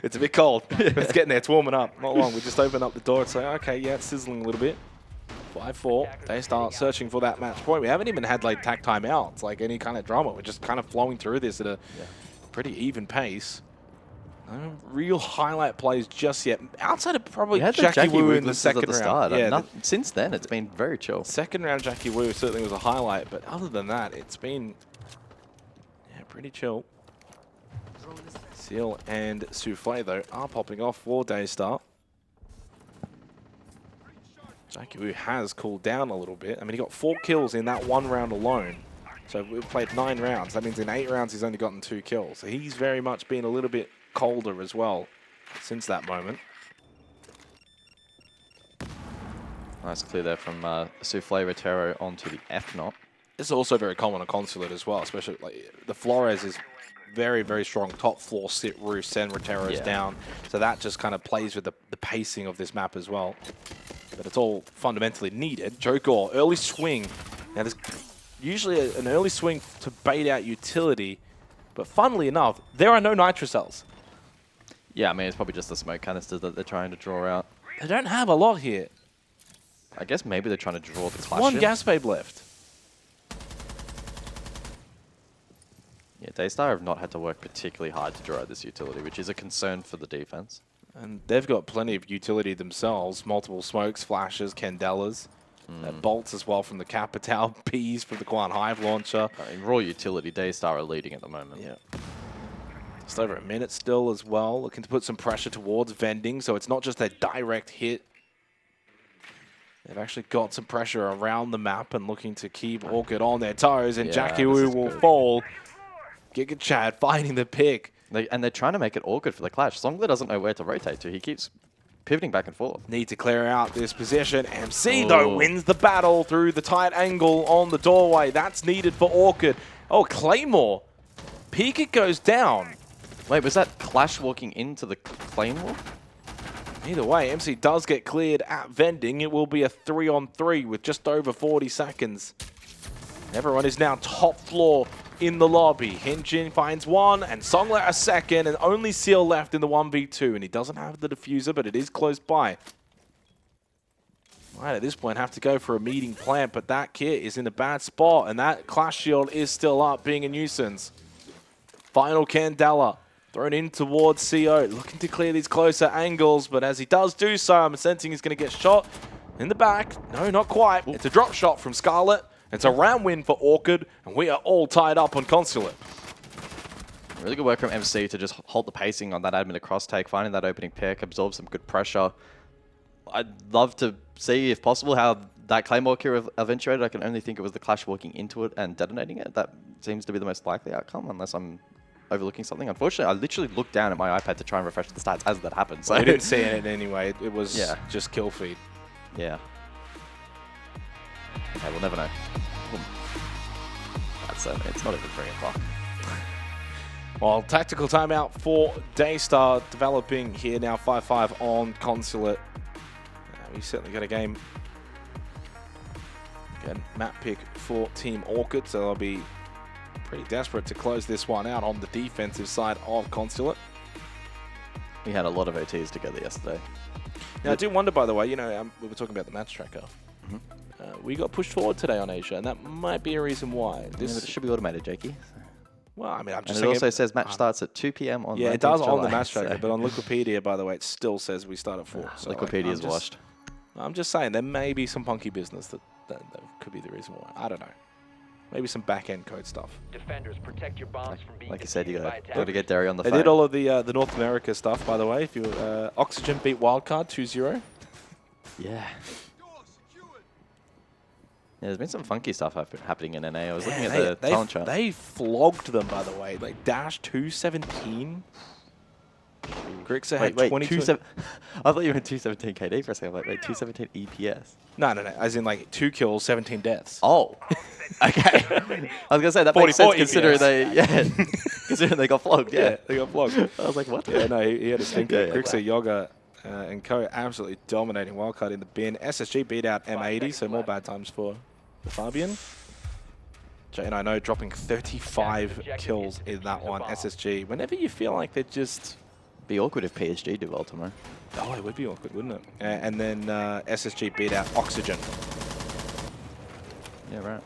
Speaker 1: it's a bit cold. It's getting there. It's warming up. Not long. We just open up the door and say, okay, yeah, it's sizzling a little bit. 5-4. They start searching for that match point. We haven't even had like tag timeouts, like any kind of drama. We're just kind of flowing through this at a pretty even pace. No real highlight plays just yet. Outside of probably Jackie Wu in the second round.
Speaker 2: Yeah, since then, it's been very chill.
Speaker 1: Second round Jackie Wu certainly was a highlight, but other than that, it's been pretty chill. Seal and Souffle, though, are popping off for Daystar. Jackie Wu has cooled down a little bit. I mean, he got 4 kills in that 1 round alone. So we've played 9 rounds. That means in 8 rounds, he's only gotten 2 kills. So he's very much been a little bit colder as well since that moment.
Speaker 2: Nice clear there from Souffle Rotero onto the F-Knot.
Speaker 1: It's also very common on Consulate as well, especially like the Flores is very, very strong. Top floor, sit roof, send Roteros down. So that just kind of plays with the pacing of this map as well. But it's all fundamentally needed. Jokor, early swing. Now there's usually an early swing to bait out utility, but funnily enough, there are no nitro cells.
Speaker 2: Yeah, I mean, it's probably just the smoke canisters that they're trying to draw out.
Speaker 1: They don't have a lot here.
Speaker 2: I guess maybe they're trying to draw the clash.
Speaker 1: 1 gas babe left.
Speaker 2: Yeah, Daystar have not had to work particularly hard to draw out this utility, which is a concern for the defense.
Speaker 1: And they've got plenty of utility themselves. Multiple smokes, flashes, candelas. Bolts as well from the Capital, Ps from the Quan Hive launcher.
Speaker 2: In raw utility, Daystar are leading at the moment.
Speaker 1: Yeah. Just over a minute still as well. Looking to put some pressure towards vending, so it's not just a direct hit. They've actually got some pressure around the map and looking to keep Orchid on their toes, and Jackie Wu will fall. Giga Chad finding the pick.
Speaker 2: And they're trying to make it awkward for the clash. Songler doesn't know where to rotate to. He keeps pivoting back and forth.
Speaker 1: Need to clear out this position. MC, though, wins the battle through the tight angle on the doorway. That's needed for Orchid. Oh, Claymore. Peek it goes down.
Speaker 2: Wait, was that Clash walking into the Claymore?
Speaker 1: Either way, MC does get cleared at vending. It will be a 3-on-3 with just over 40 seconds. Everyone is now top floor in the lobby. Hinjin finds 1 and Songler a 2nd, and only Seal left in the 1v2, and he doesn't have the diffuser, but it is close by. Might at this point have to go for a meeting plant, but that kit is in a bad spot, and that Clash Shield is still up, being a nuisance. Final Candela thrown in towards CO, looking to clear these closer angles, but as he does do so, I'm sensing he's going to get shot in the back. No, not quite. It's a drop shot from Scarlet. It's a round win for Orchid, and we are all tied up on Consulate.
Speaker 2: Really good work from MC to just hold the pacing on that admin across take, finding that opening pick, absorb some good pressure. I'd love to see, if possible, how that Claymore kill eventuated. I can only think it was the Clash walking into it and detonating it. That seems to be the most likely outcome, unless I'm overlooking something. Unfortunately, I literally looked down at my iPad to try and refresh the stats as that happened. So
Speaker 1: we didn't see it anyway. It was just kill feed.
Speaker 2: Yeah. Okay, we'll never know. That's it's not even 3 o'clock.
Speaker 1: Well, tactical timeout for Daystar developing here now, 5-5 on Consulate. We certainly got a game. Again, map pick for Team Orchid, so they'll be pretty desperate to close this one out on the defensive side of Consulate.
Speaker 2: We had a lot of OTs together yesterday.
Speaker 1: Now, I do wonder, by the way, you know, we were talking about the match tracker. We got pushed forward today on Asia, and that might be a reason why.
Speaker 2: This should be automated, Jakey.
Speaker 1: Well, I mean, I'm just
Speaker 2: saying. It also says match starts at 2 p.m. on
Speaker 1: it does on the match tracker, but on Wikipedia, by the way, it still says we start at 4. So
Speaker 2: Wikipedia is washed.
Speaker 1: I'm just saying there may be some punky business that could be the reason why. I don't know. Maybe some back-end code stuff.
Speaker 4: Defenders, protect your bombs from being
Speaker 2: Like you said, you
Speaker 4: defused by
Speaker 2: gotta get Derry on the
Speaker 1: They
Speaker 2: phone.
Speaker 1: did all of the North America stuff, by the way. If you Oxygen beat Wildcard 2-0.
Speaker 2: Yeah. Yeah, there's been some funky stuff happening in NA. I was looking at the talent chart.
Speaker 1: They flogged them, by the way. Like Dash 217. Grixer had 22.
Speaker 2: I thought you were 217 KD for a second. I'm like, wait, 217 EPS.
Speaker 1: No. As in like 2 kills, 17 deaths.
Speaker 2: Oh, okay. I was gonna say that makes sense considering considering they got flogged. Yeah,
Speaker 1: they got flogged.
Speaker 2: I was like, what?
Speaker 1: Yeah, no, he had a stinker.
Speaker 2: Yeah,
Speaker 1: Grixer, Yoga, and Co absolutely dominating Wildcard in the bin. SSG beat out M80, so more bad times for the Fabian. And I know dropping 35 kills in that one, SSG. Whenever you feel like they're just...
Speaker 2: Be awkward if PSG do well tomorrow.
Speaker 1: Oh, it would be awkward, wouldn't it? And then SSG beat out Oxygen.
Speaker 2: Yeah, right.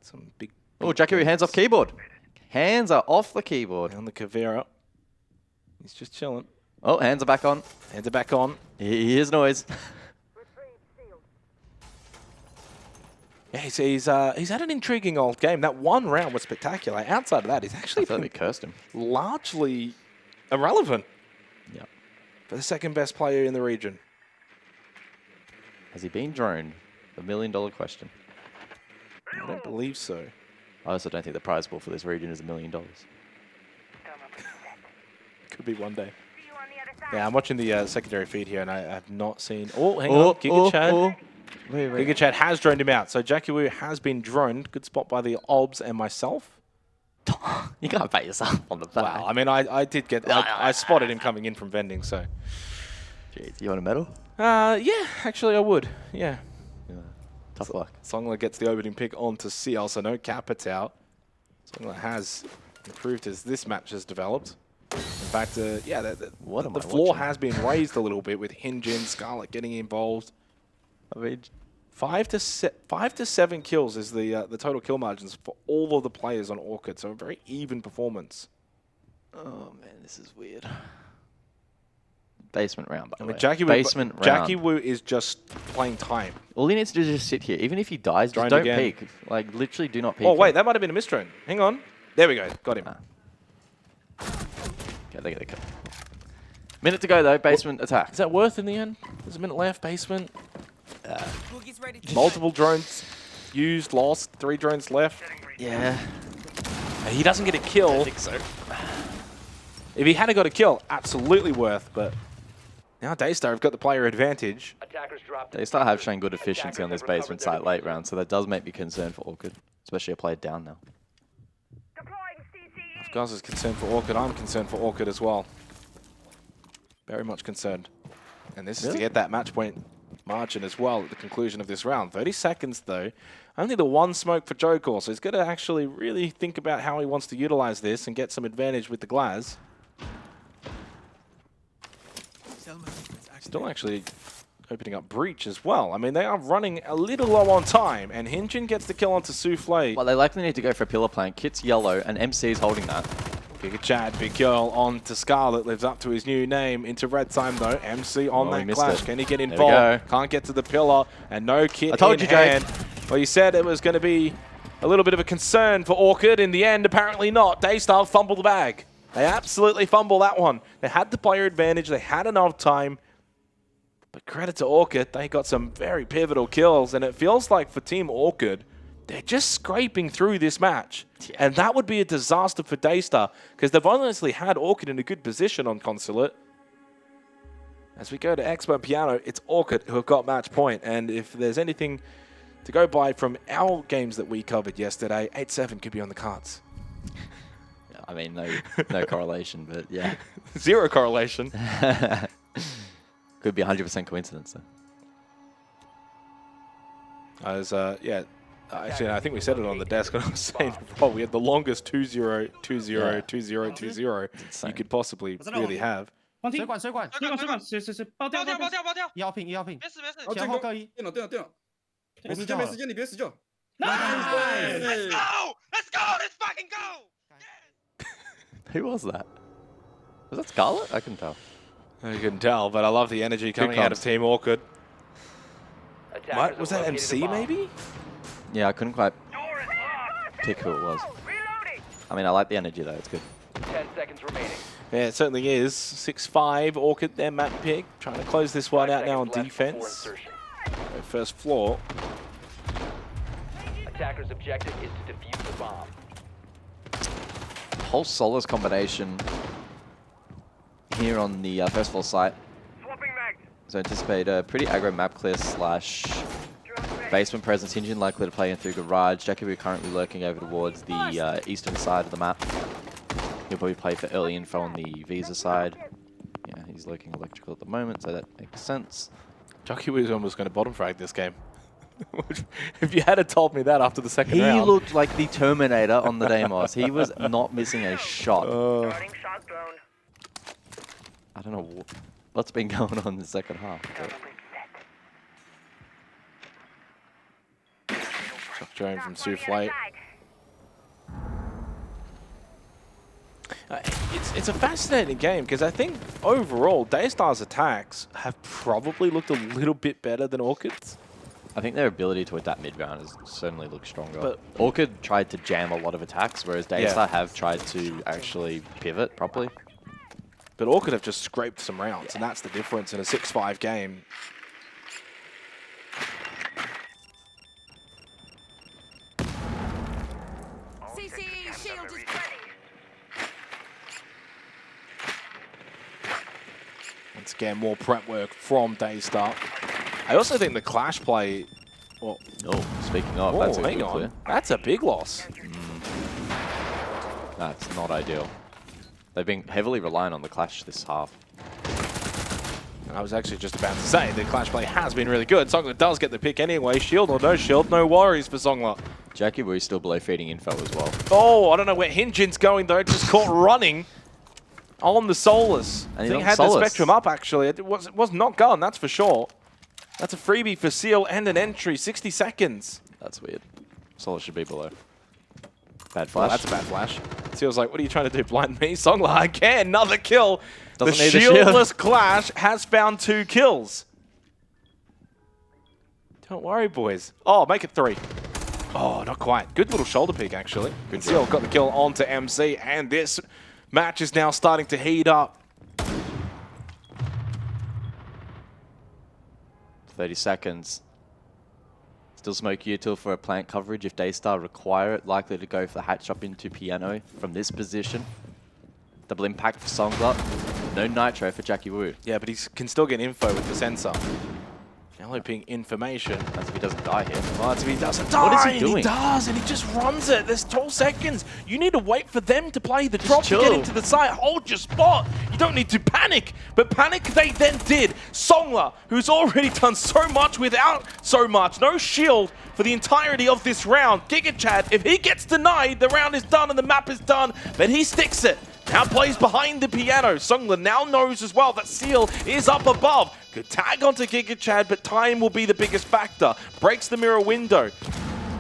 Speaker 1: Some big...
Speaker 2: Oh, Jackie, hands off keyboard. Hands are off the keyboard.
Speaker 1: On the Kavera. He's just chilling.
Speaker 2: Oh, hands are back on.
Speaker 1: Hands are back on.
Speaker 2: He hears noise.
Speaker 1: Yeah, he's had an intriguing old game. That one round was spectacular. Outside of that, he's actually
Speaker 2: we cursed him.
Speaker 1: Largely irrelevant.
Speaker 2: Yeah.
Speaker 1: For the second best player in the region.
Speaker 2: Has he been droned? $1 million question.
Speaker 1: I don't believe so.
Speaker 2: I also don't think the prize pool for this region is $1 million.
Speaker 1: Could be one day. Yeah, I'm watching the secondary feed here, and I have not seen... Oh, hang on. Giga Chad. Giga Chad has droned him out. So Jackie Wu has been droned. Good spot by the Obs and myself.
Speaker 2: You can't pat yourself on the back.
Speaker 1: Wow, I mean, I did get... I spotted him coming in from vending, so...
Speaker 2: Jeez, you want a medal?
Speaker 1: Yeah, actually I would. Yeah.
Speaker 2: Tough luck.
Speaker 1: Songler gets the opening pick onto CL, so no Capitao. Songler has improved as this match has developed. In fact, yeah, the floor has been raised a little bit with Hinjin, Scarlet getting involved.
Speaker 2: I mean,
Speaker 1: 5 to 7 kills is the total kill margins for all of the players on Orchid, so a very even performance.
Speaker 2: Oh man, this is weird. Basement round, by the way.
Speaker 1: Basement round. Jackie Wu is just playing time.
Speaker 2: All he needs to do is just sit here. Even if he dies, just don't peek. Like, literally do not peek.
Speaker 1: Oh, wait, that might have been a misdrone. Hang on. There we go. Got him.
Speaker 2: Okay, they get the kill. Minute to go, though. Basement attack.
Speaker 1: Is that worth in the end? There's a minute left. Basement. Multiple drones used, lost. 3 drones left.
Speaker 2: Yeah.
Speaker 1: He doesn't get a kill.
Speaker 2: I think so.
Speaker 1: If he had got a kill, absolutely worth, but now Daystar have got the player advantage.
Speaker 2: Daystar have shown good efficiency on this basement site late round, so that does make me concerned for Orchid, especially a player down now.
Speaker 1: If Gaz is concerned for Orchid, I'm concerned for Orchid as well. Very much concerned. And this is to get that match point margin as well at the conclusion of this round. 30 seconds though. Only the one smoke for Jokor, so he's got to actually really think about how he wants to utilize this and get some advantage with the Glaz. Still actually opening up Breach as well. I mean, they are running a little low on time, and Hinjin gets the kill onto Souffle.
Speaker 2: Well, they likely need to go for a pillar plank. Kit's yellow, and MC is holding that.
Speaker 1: Giga Chad, big girl on to Scarlet, lives up to his new name. Into red time though, MC on that clash. Can he get involved? Can't get to the pillar, and no Kit in hand. Well, you said it was going to be a little bit of a concern for Orchid. In the end, apparently not. Daystar fumbled the bag. They absolutely fumbled that one. They had the player advantage. They had enough time. But credit to Orchid, they got some very pivotal kills. And it feels like for Team Orchid, they're just scraping through this match. Yeah. And that would be a disaster for Daystar, because they've honestly had Orchid in a good position on Consulate. As we go to Expo Piano, it's Orchid who have got match point. And if there's anything to go by from our games that we covered yesterday, 8-7 could be on the cards.
Speaker 2: I mean, no correlation, but yeah.
Speaker 1: Zero correlation.
Speaker 2: Could be 100% coincidence, though.
Speaker 1: Yeah. Actually, I think we said it on the desk when I was saying, oh, we had the longest 2-0, 2-0, 2-0, 2-0 you could possibly really have.
Speaker 3: 水管，水，爆掉，1号ping，前后各一，电脑，没时间，你别死就。Nice! Let's go! Let's fucking go!
Speaker 2: Who was that? Was that Scarlet? I couldn't tell.
Speaker 1: You can tell, but I love the energy coming out of Team Orchid. What? Was that MC maybe?
Speaker 2: Yeah, I couldn't quite pick who it was. I mean, I like the energy though, it's good.
Speaker 4: 10 seconds remaining.
Speaker 1: Yeah, it certainly is. 6-5, Orchid, their map pick. Trying to close this one out now on defense. Their first floor.
Speaker 4: Attacker's objective is to defuse the bomb.
Speaker 2: Whole Solace combination here on the first floor site. So anticipate a pretty aggro map clear slash basement presence. Hinjin likely to play in through garage. Jacobu currently lurking over towards the eastern side of the map. He'll probably play for early info on the Visa side. Yeah, he's lurking electrical at the moment, so that makes sense.
Speaker 1: Jacobu was almost going to bottom frag this game. If you had told me that after the second round.
Speaker 2: He looked like the Terminator on the Deimos. He was not missing a shot. I don't know what's been going on in the second half.
Speaker 1: Shock drone from Souffle. It's a fascinating game because I think overall Daystar's attacks have probably looked a little bit better than Orchid's.
Speaker 2: I think their ability to adapt mid-round has certainly looked stronger. But Orchid tried to jam a lot of attacks, whereas Daystar have tried to actually pivot properly.
Speaker 1: But Orchid have just scraped some rounds, and that's the difference in a 6-5 game.
Speaker 5: Shield is ready.
Speaker 1: Once again, more prep work from Daystar. I also think the Clash play... Well,
Speaker 2: speaking of,
Speaker 1: that's hang on. Clear. That's a big loss.
Speaker 2: That's not ideal. They've been heavily reliant on the Clash this half.
Speaker 1: And I was actually just about to say the Clash play has been really good. Songler does get the pick anyway. Shield or no shield, no worries for Songler.
Speaker 2: Jacobu is still below feeding info as well.
Speaker 1: Oh, I don't know where Hinjin's going though. Just caught running on the Solus. I think he had the Spectrum up actually. It was not gone, that's for sure. That's a freebie for Seal and an entry. 60 seconds.
Speaker 2: That's weird. Solus should be below. Bad flash.
Speaker 1: Oh, that's a bad flash. Seal's like, what are you trying to do? Blind me? Songler again, another kill.
Speaker 2: Doesn't
Speaker 1: the
Speaker 2: need
Speaker 1: shieldless Clash has found 2 kills. Don't worry, boys. Oh, make it 3. Oh, not quite. Good little shoulder pick, actually. Good Seal got the kill onto MC, and this match is now starting to heat up.
Speaker 2: 30 seconds. Still smoke util for a plant coverage if Daystar require it. Likely to go for the hatch up into piano from this position. Double impact for Songler. No nitro for Jackie Wu.
Speaker 1: Yeah, but he can still get info with the sensor. Developing information.
Speaker 2: As if he doesn't die here.
Speaker 1: Well, that's if he doesn't die.
Speaker 2: What is he doing?
Speaker 1: He does, and he just runs it. There's 12 seconds. You need to wait for them to play the drop to get into the site. Hold your spot. You don't need to panic. But panic they then did. Songler, who's already done so much without so much. No shield for the entirety of this round. Giga Chad, if he gets denied, the round is done and the map is done. But he sticks it. Now plays behind the piano. Songler now knows as well that Seal is up above. Good tag onto Giga Chad, but time will be the biggest factor. Breaks the mirror window.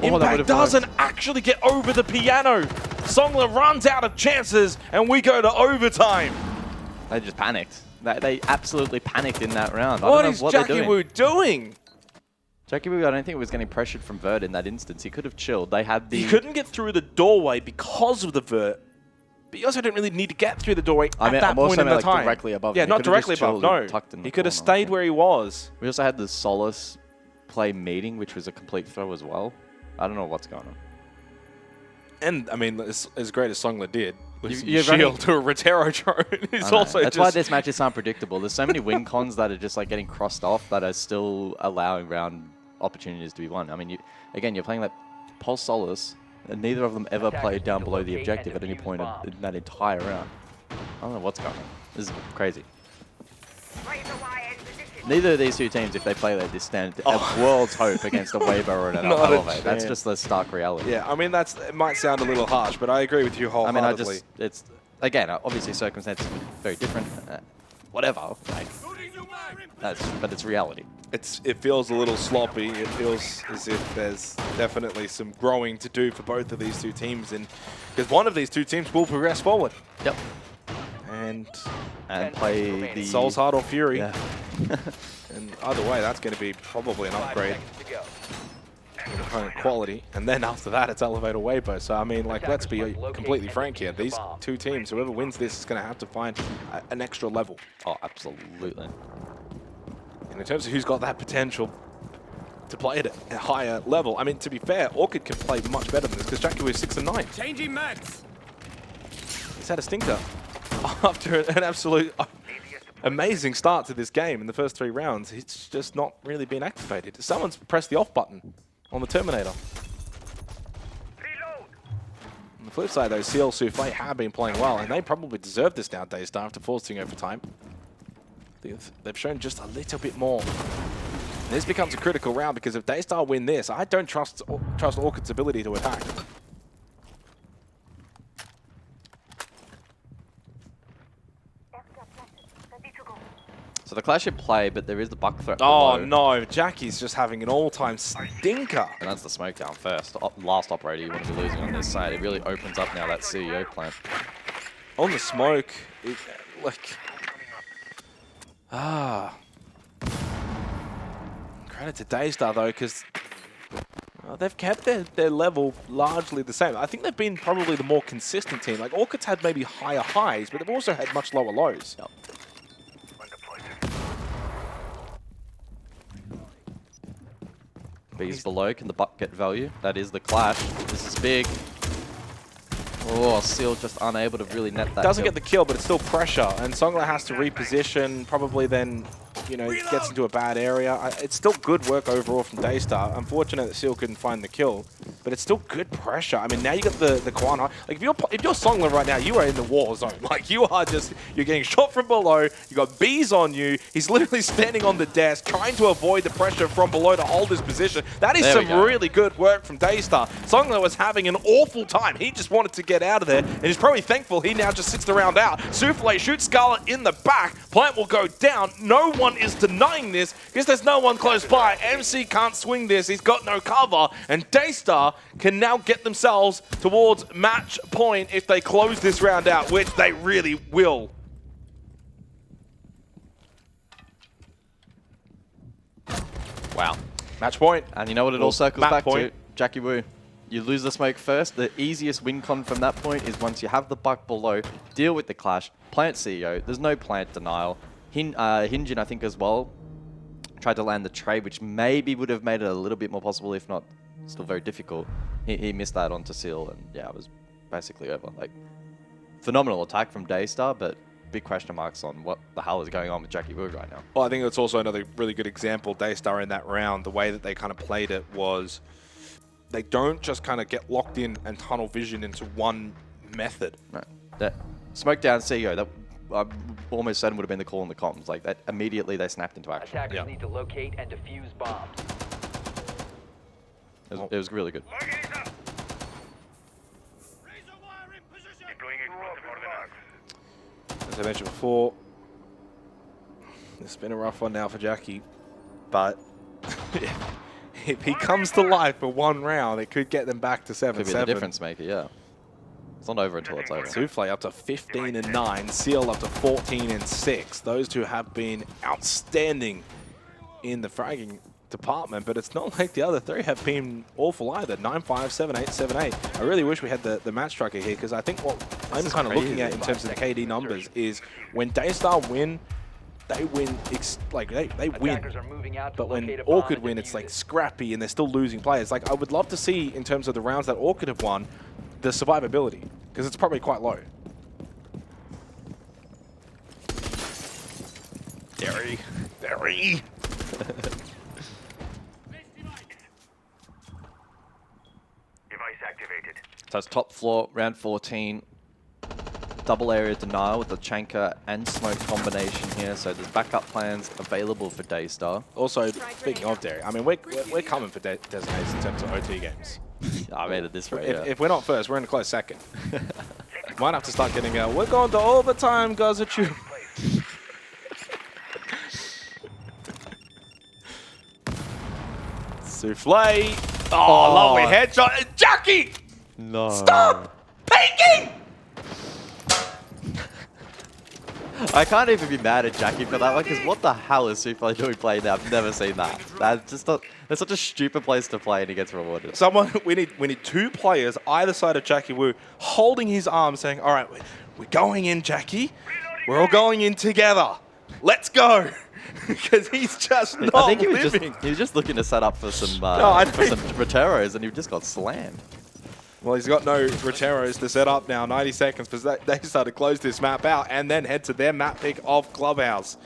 Speaker 1: Impact doesn't actually get over the piano. Songler runs out of chances, and we go to overtime.
Speaker 2: They just panicked. They absolutely panicked in that round.
Speaker 1: What is Jackie Wu doing?
Speaker 2: Jackie Wu, I don't think was getting pressured from Vert in that instance. He could have chilled. They had the...
Speaker 1: He couldn't get through the doorway because of the Vert. But he also didn't really need to get through the doorway at that point in the time.
Speaker 2: Directly above.
Speaker 1: Yeah, not directly above, no. He could have stayed where he was.
Speaker 2: We also had the Solace play meeting, which was a complete throw as well. I don't know what's going on.
Speaker 1: And, I mean, as great as Songler did, with shield to a Rotero drone is also
Speaker 2: That's why this match is so unpredictable. There's so many win cons that are just like getting crossed off that are still allowing round opportunities to be won. I mean, again, you're playing that Pulse Solace, and neither of them ever played down below the objective at any point in that entire round. I don't know what's going on. This is crazy. Neither of these two teams, if they play like this, stand a world's hope against a Weber and an Elevate. That's just the stark reality.
Speaker 1: Yeah, I mean, it might sound a little harsh, but I agree with you wholeheartedly.
Speaker 2: I mean, it's, again, obviously circumstances are very different. Whatever. Like, but it's reality.
Speaker 1: It feels a little sloppy. It feels as if there's definitely some growing to do for both of these two teams, and because one of these two teams will progress forward.
Speaker 2: Yep.
Speaker 1: And
Speaker 2: and play the
Speaker 1: Soul's Heart or Fury.
Speaker 2: Yeah.
Speaker 1: And either way, that's going to be probably an upgrade in opponent quality. And then after that, it's Elevator Weibo. So, I mean, like, let's be completely frank here. These two teams, whoever wins this is going to have to find an extra level.
Speaker 2: Oh, absolutely.
Speaker 1: And in terms of who's got that potential to play at a higher level, I mean, to be fair, Orchid can play much better than this because Jackie was 6 and 9.
Speaker 3: Changing max.
Speaker 1: He's had a stinker after an absolute amazing start to this game in the first 3 rounds. It's just not really been activated. Someone's pressed the off button on the Terminator. On the flip side, though, CL Soufflé have been playing well, and they probably deserve this now, Daystar, after forcing overtime. They've shown just a little bit more. And this becomes a critical round because if Daystar win this, I don't trust Orchid's ability to attack.
Speaker 2: So the clash should play, but there is the buck threat
Speaker 1: Oh
Speaker 2: below.
Speaker 1: no, Jackie's just having an all-time stinker.
Speaker 2: And that's the smoke down first. Last operator you want to be losing on this side. It really opens up now that CEO plant.
Speaker 1: On the smoke, credit to Daystar though, because they've kept their level largely the same. I think they've been probably the more consistent team. Like Orchid's had maybe higher highs, but they've also had much lower lows.
Speaker 2: Yep. B's below, can the buck get value? That is the clash. This is big. Oh, Seal just unable to really net that.
Speaker 1: Doesn't get the kill, but it's still pressure. And Songler has to reposition, probably then, you know, gets into a bad area. It's still good work overall from Daystar. Unfortunate that Seal couldn't find the kill, but it's still good pressure. I mean, now you got the Quan. Like, if you're Songler right now, you are in the war zone. Like, you're getting shot from below. You got bees on you. He's literally standing on the desk, trying to avoid the pressure from below to hold his position. That is some really good work from Daystar. Songler was having an awful time. He just wanted to get out of there, and he's probably thankful he now just sits the round out. Soufflé shoots Scarlet in the back. Plant will go down. No one is denying this because there's no one close by. MC can't swing this. He's got no cover, and Daystar can now get themselves towards match point if they close this round out, which they really will.
Speaker 2: Wow.
Speaker 1: Match point.
Speaker 2: And you know what it all circles back
Speaker 1: point.
Speaker 2: to? Jackie Wu. You lose the smoke first. The easiest win con from that point is once you have the buck below, deal with the clash, plant CEO. There's no plant denial. Hinjin, I think, as well, tried to land the trade, which maybe would have made it a little bit more possible, if not still very difficult. He missed that onto Seal, and yeah, it was basically over. Like, phenomenal attack from Daystar, but big question marks on what the hell is going on with Jackie Wu right now.
Speaker 1: Well, I think it's also another really good example, Daystar in that round. The way that they kind of played it was they don't just kind of get locked in and tunnel vision into one method.
Speaker 2: Right. That smoke down CEO, that almost certain would have been the call in the comms. Like that, immediately they snapped into action.
Speaker 4: Attackers need to locate and defuse bombs.
Speaker 2: It was really good.
Speaker 1: As I mentioned before, it's been a rough one now for Jackie, but if he comes to life for one round, it could get them back to 7-7.
Speaker 2: Could be the difference maker, yeah. It's not over until it's over.
Speaker 1: Soufflé up to 15 and 9, Seal up to 14 and 6. Those two have been outstanding in the fragging department, but it's not like the other three have been awful either. 9-5, 7-8, 7-8. I really wish we had the match tracker here, because I think what I'm kind of looking at in terms of the KD numbers is when Daystar win, they win, they win. But when Orchid win, it's like scrappy and they're still losing players. Like, I would love to see, in terms of the rounds that Orchid have won, the survivability, because it's probably quite low. Derry.
Speaker 2: So it's top floor, round 14. Double area denial with the Chanka and smoke combination here. So there's backup plans available for Daystar.
Speaker 1: Also, speaking of Derry, I mean, we're coming for designates in terms of OT games.
Speaker 2: I made it this way,
Speaker 1: If we're not first, we're in a close second. Might have to start getting we're going to overtime, guys, at you. Soufflé. Oh, lovely headshot. Jackie!
Speaker 2: No.
Speaker 1: Stop peeking!
Speaker 2: I can't even be mad at Jackie for that one, because what the hell is Super doing playing there? I've never seen that. That's just not, that's such a stupid place to play and he gets rewarded.
Speaker 1: We need 2 players either side of Jackie Wu holding his arm saying, all right, we're going in, Jackie. We're all going in together. Let's go. Because he's just not
Speaker 2: I think he was just looking to set up for some Roteros, and he just got slammed.
Speaker 1: Well, he's got no Roteros to set up now. 90 seconds because they start to close this map out and then head to their map pick of Clubhouse.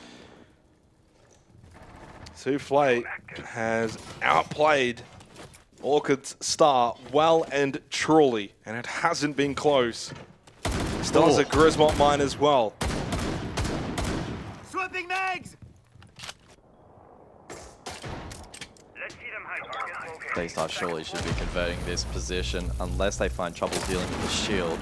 Speaker 1: Souffle has outplayed Orchid's Star well and truly, and it hasn't been close. Still has a Grismont mine as well.
Speaker 5: Swapping mags!
Speaker 2: Daystar surely should be converting this position unless they find trouble dealing with the shield.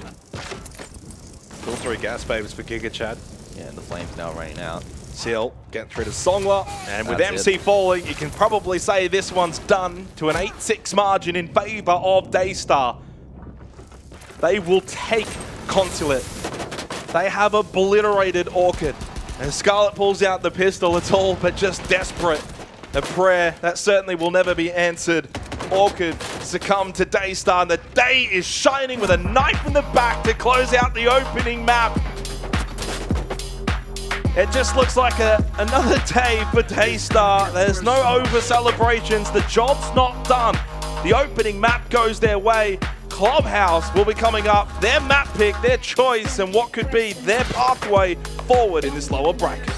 Speaker 1: Still 3 gas babes for Giga Chad.
Speaker 2: Yeah, and the flame's now raining out.
Speaker 1: Seal getting through to Songler, and with
Speaker 2: That's
Speaker 1: MC falling, you can probably say this one's done to an 8-6 margin in favor of Daystar. They will take Consulate. They have obliterated Orchid. And Scarlet pulls out the pistol. It's all but just desperate. A prayer that certainly will never be answered. Orchid succumb to Daystar, and the day is shining with a knife in the back to close out the opening map. It just looks like another day for Daystar. There's no over celebrations. The job's not done. The opening map goes their way. Clubhouse will be coming up. Their map pick, their choice, and what could be their pathway forward in this lower bracket.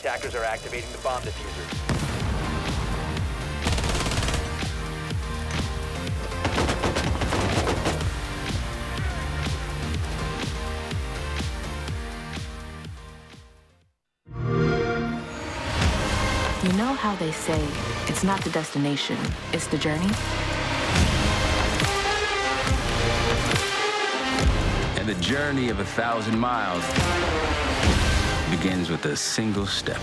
Speaker 4: Attackers are activating the bomb diffuser.
Speaker 6: You know how they say, it's not the destination, it's the journey?
Speaker 7: And the journey of 1,000 miles begins with a single step.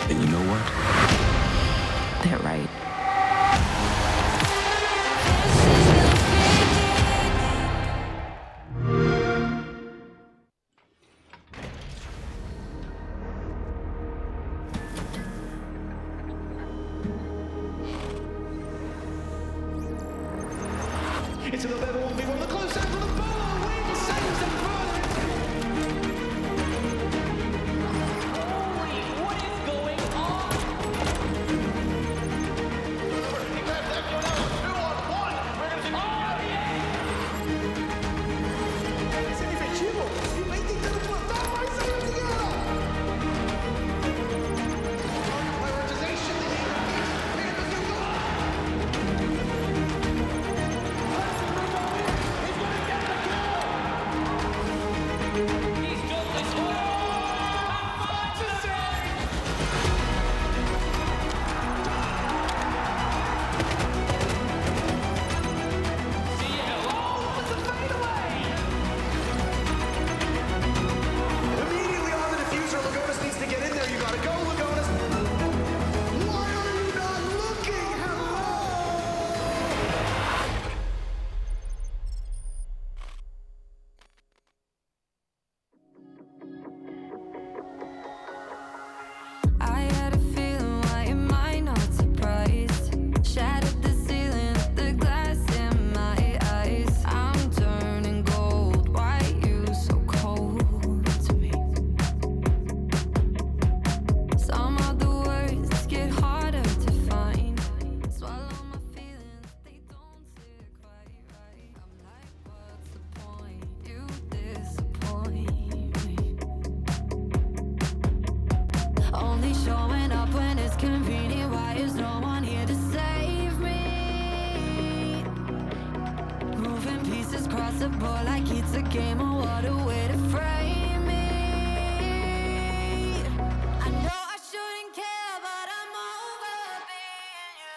Speaker 7: And you know what?
Speaker 6: They're right.
Speaker 8: It's another 1v1, the close end for the ball, Wing saves the first. What is going on? He grabs that kill now, 2-on-1. We're gonna see se efetivo, e vai tentando plantar mais saiu together. Prioritization, the aim of
Speaker 9: showing up when it's convenient. Why is no one here to save me? Moving pieces across the board like it's a game. Oh, what a way to frame me. I know I shouldn't care, but I'm over being you.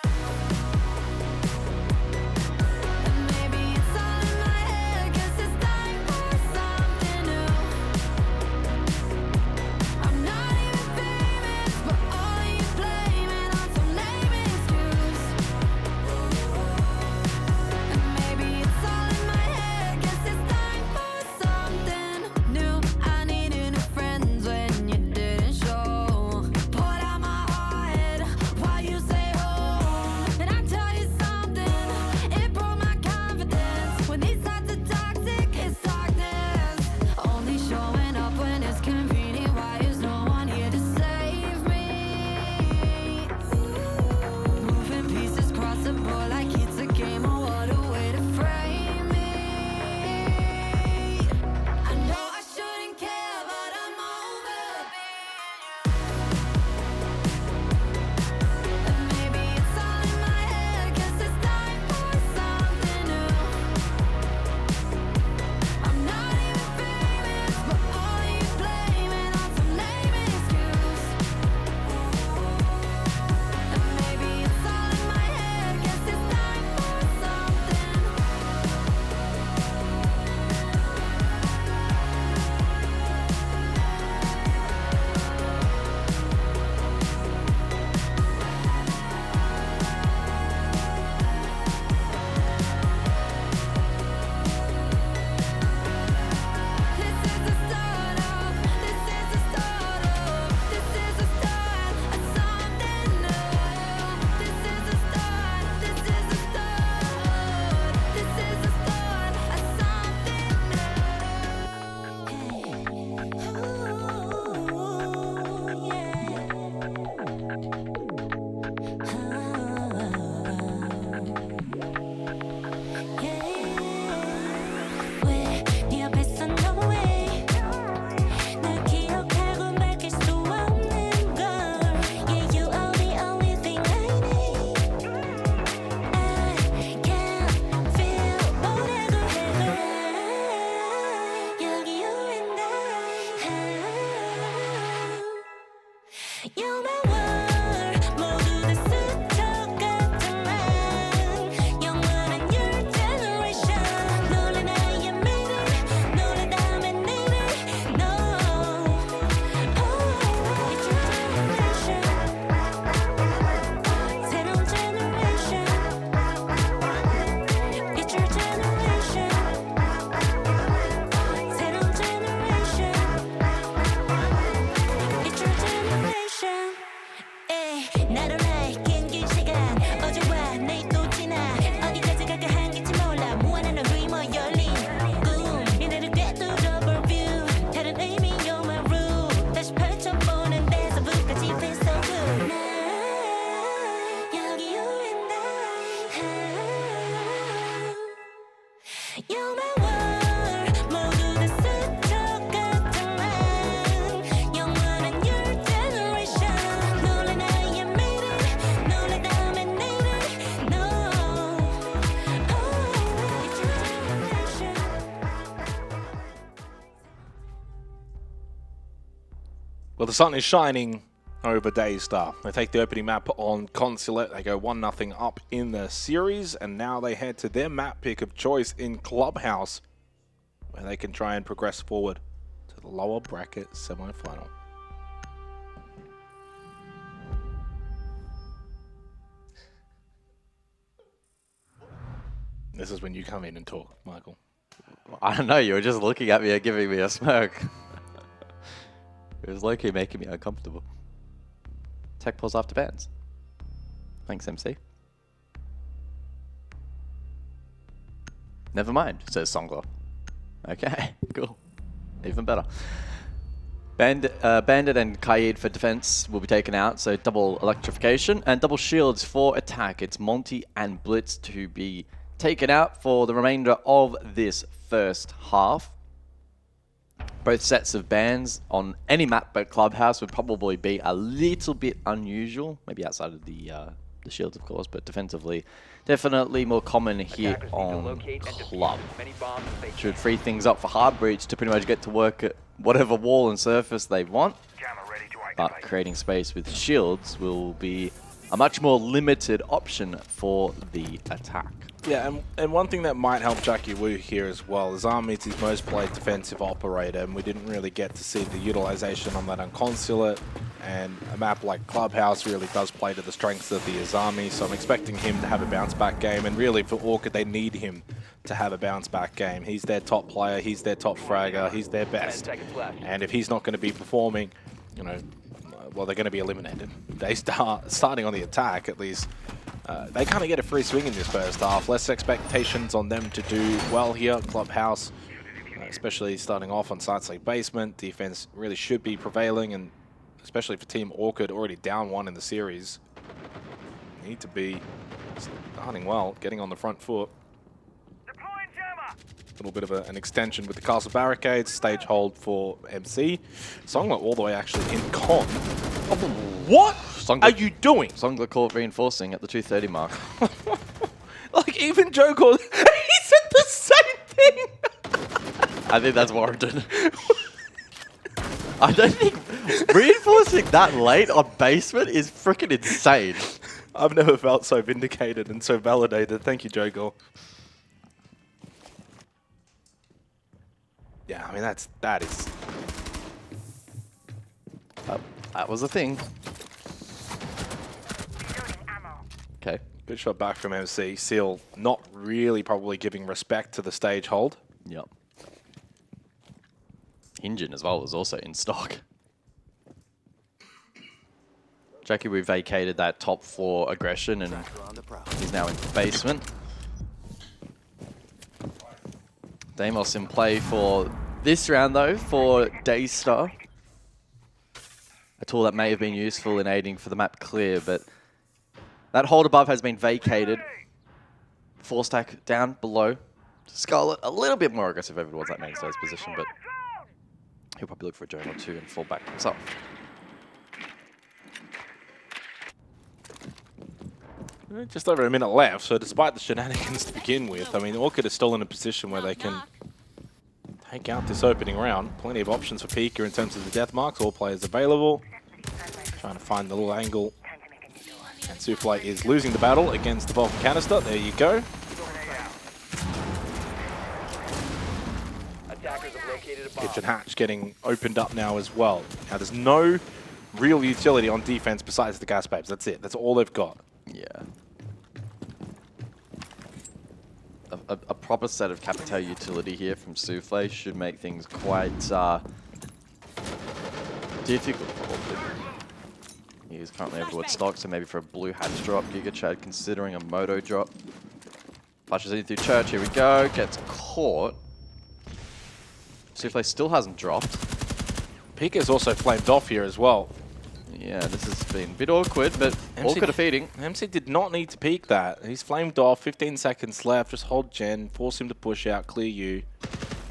Speaker 9: And maybe it's all in my head, 'cause it's time for something new. I'm not even famous, but all you blaming on some lame excuse. And maybe it's all in my head, 'cause it's time for something new. I needed new friends when you didn't show. Poured out my heart while you say home. And I tell you something, it broke my confidence. When these thoughts are toxic, it's darkness. Only showing up when it's convenient. Why is no one here to save me? Moving pieces across the board like it's a game. Oh, what a way to frame me. I know I shouldn't care, but I'm over being you. And maybe it's all in my head, 'cause it's time for something new. I'm not even famous, but all you blaming on some lame excuse. And maybe it's all in my head, 'cause it's time for something. This is the start of, this is the start of, this is the start of something new. This is the start, this is the start, this is the start of something 네 앞에서 no way 날 기억하고 맡길 수 없는 걸. Yeah, you are the only thing I need. I can feel 뭐라고 해도 여기 you and I. You're my world 모두 다 스쳐갔던 난 영원한 your generation. 놀란 나의 미래 놀라다면 내일을 no. Oh, it's your generation. 새로운 generation. It's your generation. 새로운 generation. It's your generation. 나로 나의 긴 시간 어제와 내일 또 지나 어디까지 갈까 한계치 몰라 무한한 dreamer 열린 꿈 미래를 꿰뚫어 볼 view 다른 의미 you're my rule 다시 펼쳐보는 데서부터까지 feel so good. 난 여기 you and I. You're my world 모두 다 스쳐갔던 난 영원한 your generation. 놀란 나의 미래 놀라다면 내일을 no. Oh, it's your generation.
Speaker 1: Well, the sun is shining over Daystar. They take the opening map on Consulate. They go 1-0 up in the series, and now they head to their map pick of choice in Clubhouse, where they can try and progress forward to the lower bracket semi-final. This is when you come in and talk, Michael.
Speaker 2: I don't know, you were just looking at me and giving me a smirk. It was low-key making me uncomfortable. Tech pulls after bans. Thanks, MC. Never mind, says Songler. Okay, cool. Even better. Bandit and Kaid for defense will be taken out, so double electrification and double shields for attack. It's Monty and Blitz to be taken out for the remainder of this first half. Both sets of bans on any map but Clubhouse would probably be a little bit unusual, maybe outside of the shields, of course, but defensively, definitely more common here on Club. Should free things up for Hard Breach to pretty much get to work at whatever wall and surface they want, but creating space with shields will be a much more limited option for the attack.
Speaker 1: Yeah, and one thing that might help Jackie Wu here as well is Army's his most played defensive operator, and we didn't really get to see the utilization on that on Consulate, and a map like Clubhouse really does play to the strengths of the Azami, so I'm expecting him to have a bounce-back game, and really for Orchid, they need him to have a bounce-back game. He's their top player, he's their top fragger, he's their best, and if he's not going to be performing, you know, well, they're going to be eliminated. Daystar, starting on the attack at least, they kind of get a free swing in this first half. Less expectations on them to do well here. Clubhouse, especially starting off on sites like Basement, defense really should be prevailing, and especially for Team Orchid, already down 1 in the series. Need to be starting well, getting on the front foot. A little bit of an extension with the castle barricades, stage hold for MC. Songler all the way actually in con. What are you doing?
Speaker 2: Songler caught reinforcing at the 230 mark.
Speaker 1: Like even Joe called, he said the same thing.
Speaker 2: I think that's warranted. I don't think reinforcing that late on Basement is freaking insane.
Speaker 1: I've never felt so vindicated and so validated. Thank you, Joe Gore. Yeah, I mean that is.
Speaker 2: That was a thing. Okay.
Speaker 1: Good shot back from MC. Seal not really probably giving respect to the stage hold.
Speaker 2: Yep. Hinjin as well was also in stock. Jackie, we vacated that top floor aggression and he's now in the basement. Deimos in play for this round though, for Daystar. A tool that may have been useful in aiding for the map clear, but that hold above has been vacated. 4-stack down below. Scarlet a little bit more aggressive over towards that main stairs position, but he'll probably look for a drone or two and fall back himself.
Speaker 1: Just over a minute left, so despite the shenanigans to begin with, I mean, Orchid is still in a position where they can take out this opening round. Plenty of options for Pika in terms of the death marks, all players available. Trying to find the little angle. And Souffle is losing the battle against the Vulcan canister. There you go. Kitchen hatch getting opened up now as well. Now there's no real utility on defense besides the gas babes. That's it. That's all they've got.
Speaker 2: Yeah. A proper set of Capital utility here from Souffle should make things quite difficult for Orchid. He's currently over towards stock, so maybe for a blue hatch drop. Giga Chad considering a moto drop. Flashes in through church, here we go. Gets caught. Souffle still hasn't dropped.
Speaker 1: Pika's also flamed off here as well.
Speaker 2: Yeah, this has been a bit awkward, but Orchid are feeding.
Speaker 1: MC did not need to peek that. He's flamed off, 15 seconds left. Just hold Gen, force him to push out, clear you.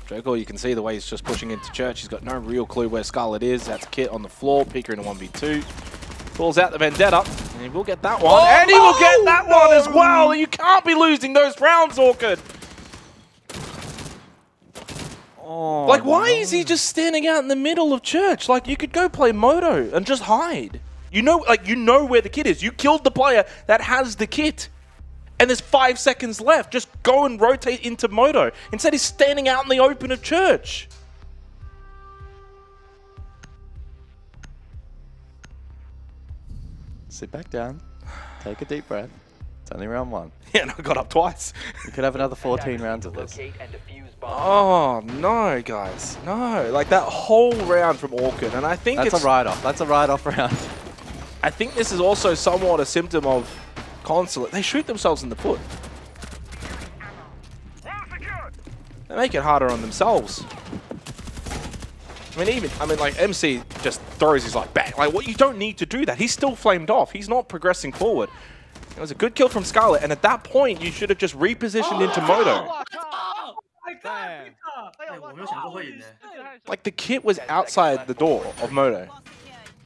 Speaker 1: Draco, you can see the way he's just pushing into church. He's got no real clue where Scarlet is. That's Kit on the floor, Pika in a 1v2. Pulls out the Vendetta, and he will get that one.
Speaker 2: Oh,
Speaker 1: and he will get that one as well! You can't be losing those rounds, Orchid!
Speaker 2: Oh,
Speaker 1: like, why is he just standing out in the middle of church? Like, you could go play Moto and just hide. You know, like, you know where the kit is. You killed the player that has the kit. And there's 5 seconds left. Just go and rotate into Moto. Instead, he's standing out in the open of church.
Speaker 2: Sit back down. Take a deep breath. It's only round 1.
Speaker 1: Yeah, and I got up twice.
Speaker 2: You could have another 14 rounds of this.
Speaker 1: Oh, no, guys. No. Like, that whole round from Orchid. And I think
Speaker 2: That's a write-off. That's a write-off round.
Speaker 1: I think this is also somewhat a symptom of Consulate. They shoot themselves in the foot. They make it harder on themselves. I mean, like, MC just throws his, like, back. Like, what? You don't need to do that. He's still flamed off. He's not progressing forward. It was a good kill from Scarlet, and at that point, you should have just repositioned into Moto.
Speaker 3: Oh my
Speaker 1: Like, the kit was outside the door of Moto,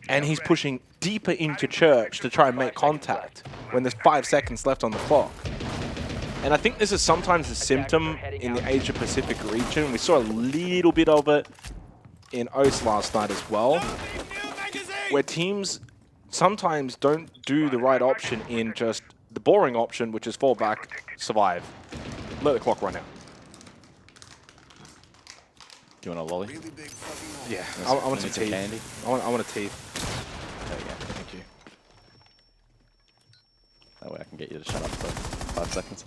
Speaker 1: and he's pushing deeper into church to try and make contact when there's 5 seconds left on the clock. And I think this is sometimes a symptom in the Asia Pacific region. We saw a little bit of it in OS last night as well, where teams sometimes don't do the right option in just the boring option, which is fall back, survive. Let the clock run out.
Speaker 2: Do you want a lolly?
Speaker 1: Yeah, I want some teeth.
Speaker 2: candy.
Speaker 1: I want a teeth.
Speaker 2: There you go.
Speaker 1: Thank you.
Speaker 2: That way I can get you to shut up for 5 seconds.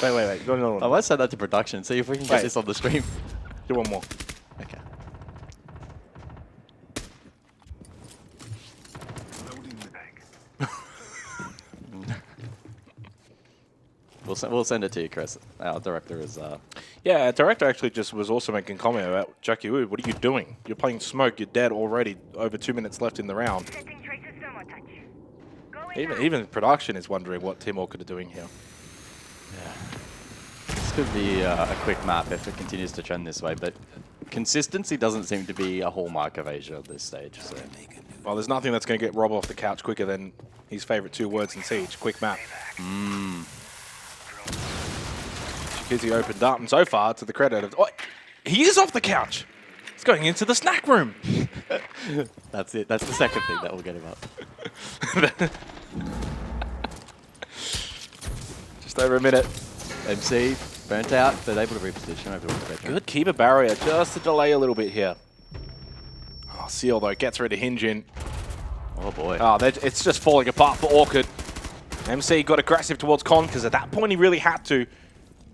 Speaker 1: Wait. Go another one.
Speaker 2: I might send that to production. See if we can get this on the stream.
Speaker 1: Do one more.
Speaker 2: Okay. We'll send it to you, Chris. Our director is.
Speaker 1: Yeah, director actually just was also making a comment about Jackie Wu. What are you doing? You're playing smoke. You're dead already. Over 2 minutes left in the round. Even production is wondering what Team Orchid are doing here.
Speaker 2: Yeah. This could be a quick map if it continues to trend this way, but consistency doesn't seem to be a hallmark of Asia at this stage. So.
Speaker 1: Well, there's nothing that's going to get Rob off the couch quicker than his favorite 2 words in Siege: quick map. Shikizzy opened up, and so far, to the credit of... Oh, he is off the couch! He's going into the snack room!
Speaker 2: That's it. That's the second thing that will get him up.
Speaker 1: Just over a minute.
Speaker 2: MC burnt out, but able to reposition over the bedroom.
Speaker 1: Good keeper barrier, just to delay a little bit here. Oh, Seal, though, gets rid of Hinge in.
Speaker 2: Oh, boy.
Speaker 1: Oh, it's just falling apart for Orchid. MC got aggressive towards Con, because at that point he really had to.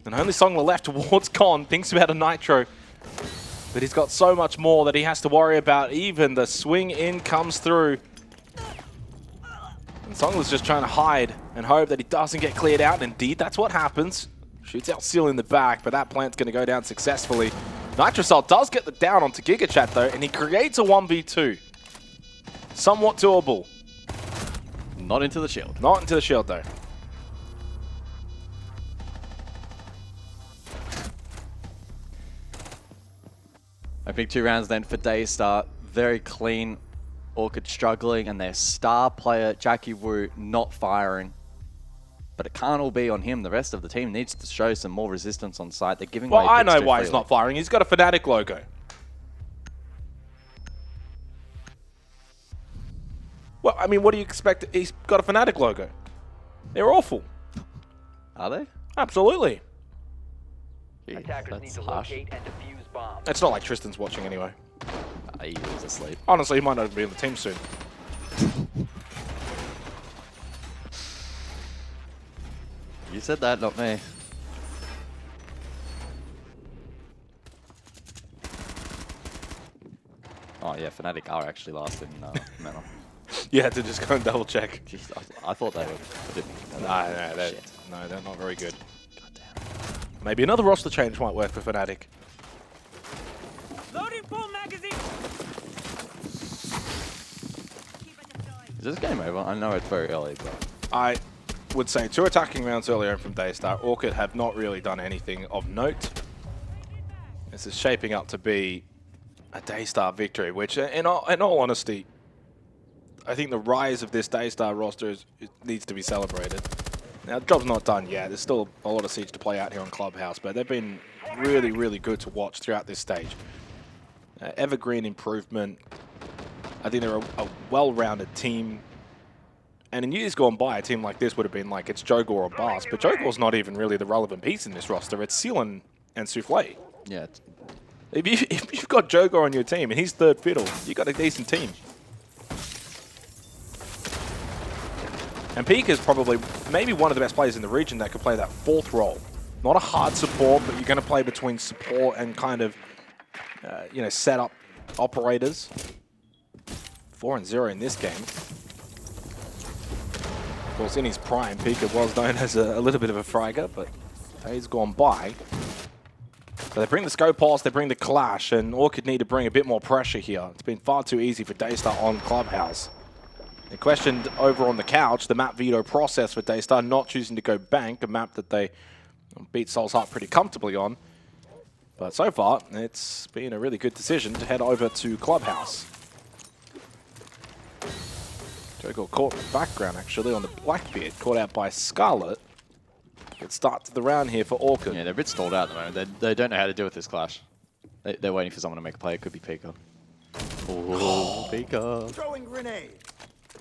Speaker 1: And only Songler left towards Con, thinks about a Nitro. But he's got so much more that he has to worry about. Even the swing in comes through. And Songler's just trying to hide and hope that he doesn't get cleared out. And indeed, that's what happens. Shoots out Seal in the back, but that plant's going to go down successfully. Nitrocell does get the down onto GigaChat, though, and he creates a 1v2. Somewhat doable.
Speaker 2: Not into the shield.
Speaker 1: Not into the shield, though.
Speaker 2: I think 2 rounds then for Daystar. Very clean. Orchid struggling, and their star player, Jackie Wu, not firing. But it can't all be on him. The rest of the team needs to show some more resistance on site. They're giving away
Speaker 1: Well, I know
Speaker 2: picks
Speaker 1: why
Speaker 2: too
Speaker 1: he's
Speaker 2: freely.
Speaker 1: not firing. He's got a Fnatic logo. Well, I mean, what do you expect? He's got a Fnatic logo. They're awful.
Speaker 2: Are they?
Speaker 1: Absolutely.
Speaker 2: Jeez,
Speaker 4: Attackers need
Speaker 2: that's
Speaker 4: to
Speaker 2: harsh.
Speaker 4: locate and defuse bombs.
Speaker 1: It's not like Tristan's watching anyway.
Speaker 2: He was asleep.
Speaker 1: Honestly, he might not even be on the team soon.
Speaker 2: You said that, not me. Oh yeah, Fnatic are actually last in Metal.
Speaker 1: You had to just go and double check.
Speaker 2: Jeez, I thought they were. I didn't.
Speaker 1: No, they're not very good. Maybe another roster change might work for Fnatic.
Speaker 8: Loading full magazine.
Speaker 2: Is this game over? I know it's very early, but
Speaker 1: I would say 2 attacking rounds earlier from Daystar. Orchid have not really done anything of note. This is shaping up to be a Daystar victory, which, in all honesty, I think the rise of this Daystar roster needs to be celebrated. Now, the job's not done yet. There's still a lot of Siege to play out here on Clubhouse, but they've been really, really good to watch throughout this stage. Evergreen improvement. I think they're a well-rounded team. And in years gone by, a team like this would have been like, it's Jogor or Bars, but Jogor's not even really the relevant piece in this roster. It's Seal and Souffle.
Speaker 2: yeah.
Speaker 1: If you've got Jogor on your team and he's third fiddle, you've got a decent team. And Peak is probably maybe one of the best players in the region that could play that 4th role. Not a hard support, but you're going to play between support and kind of, setup operators. 4-0 in this game. Of course, in his prime, Pika was known as a little bit of a fragger, but days gone by. So they bring the Scope Pulse, they bring the Clash, and Orchid need to bring a bit more pressure here. It's been far too easy for Daystar on Clubhouse. They questioned over on the couch the map veto process for Daystar, not choosing to go bank, a map that they beat Soul's Heart pretty comfortably on. But so far, it's been a really good decision to head over to Clubhouse. Joe got caught in the background, actually, on the Blackbeard, caught out by Scarlet. Good start to the round here for Orchid.
Speaker 2: Yeah, they're a bit stalled out at the moment. They don't know how to deal with this clash. They're waiting for someone to make a play. It could be Pika. Oh, Pika.
Speaker 8: Throwing grenade.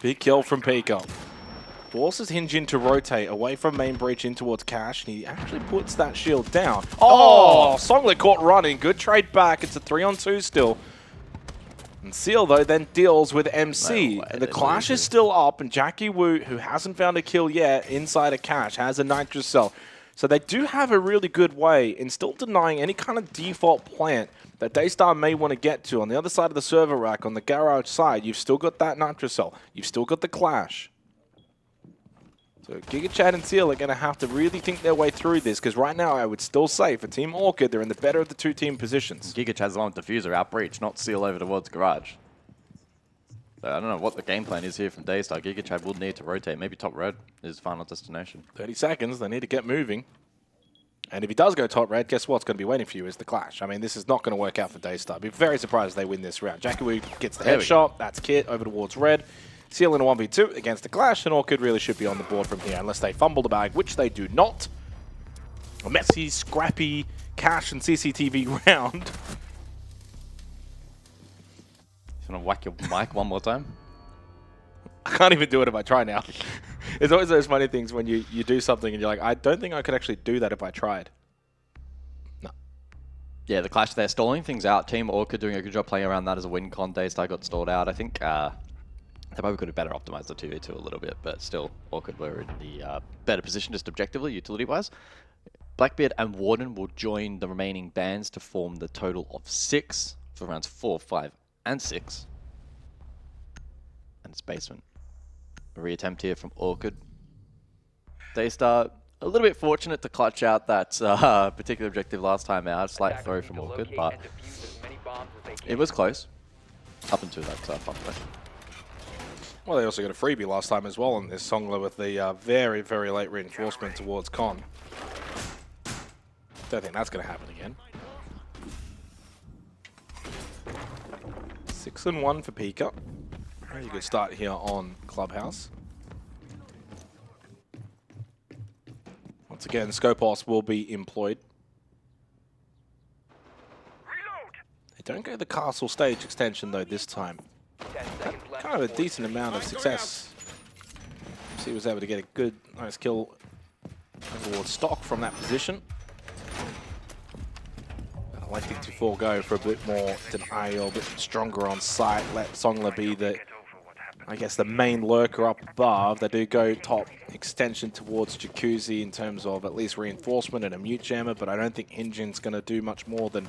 Speaker 1: Big kill from Pika. Forces Hinjin to rotate away from main breach in towards Cash, and he actually puts that shield down. Oh, Songler caught running. Good trade back. It's a 3-on-2 still. And Seal, though, then deals with MC. The clash is still up, and Jackie Wu, who hasn't found a kill yet inside of Cash, has a Nitrous Cell. So they do have a really good way in still denying any kind of default plant that Daystar may want to get to. On the other side of the server rack, on the garage side, you've still got that Nitrous Cell. You've still got the clash. So Giga Chad and Seal are going to have to really think their way through this, because right now I would still say for Team Orchid, they're in the better of the two team positions.
Speaker 2: Giga Chad's the one with Diffuser out breach, not Seal over towards garage. So I don't know what the game plan is here from Daystar. Giga Chad will need to rotate. Maybe top red is final destination.
Speaker 1: 30 seconds, they need to get moving. And if he does go top red, guess what's going to be waiting for you is the clash. I mean, this is not going to work out for Daystar. I'd be very surprised if they win this round. Jackie Wu gets the headshot. That's Kit over towards red. Seal in a 1v2 against the clash, and Orchid really should be on the board from here unless they fumble the bag, which they do not. A messy, scrappy Cash and CCTV round.
Speaker 2: You want to whack your mic one more time?
Speaker 1: I can't even do it if I try now. It's always those funny things when you do something and you're like, I don't think I could actually do that if I tried. No.
Speaker 2: Yeah, the clash, they're stalling things out. Team Orchid doing a good job playing around that as a win con. Daystar got stalled out. I think they probably could have better optimized the 2v2 a little bit, but still, Orchid were in the better position just objectively, utility-wise. Blackbeard and Warden will join the remaining bands to form the total of 6 for rounds 4, 5, and 6. And it's basement. A reattempt here from Orchid. Daystar, a little bit fortunate to clutch out that particular objective last time out. Slight throw from Orchid, but it was close. Up until that pump play.
Speaker 1: Well, they also got a freebie last time as well on this Songler with the very, very late reinforcement towards Con. Don't think that's going to happen again. 6-1 for Pika. Very good start here on Clubhouse. Once again, Scopos will be employed. They don't go the castle stage extension though this time. Kind of a decent amount of success. He was able to get a good, nice kill towards stock from that position. Electing to forego for a bit more denial, a bit stronger on site. Let Songler be the, I guess, the main lurker up above. They do go top extension towards Jacuzzi in terms of at least reinforcement and a mute jammer, but I don't think Hinjin's going to do much more than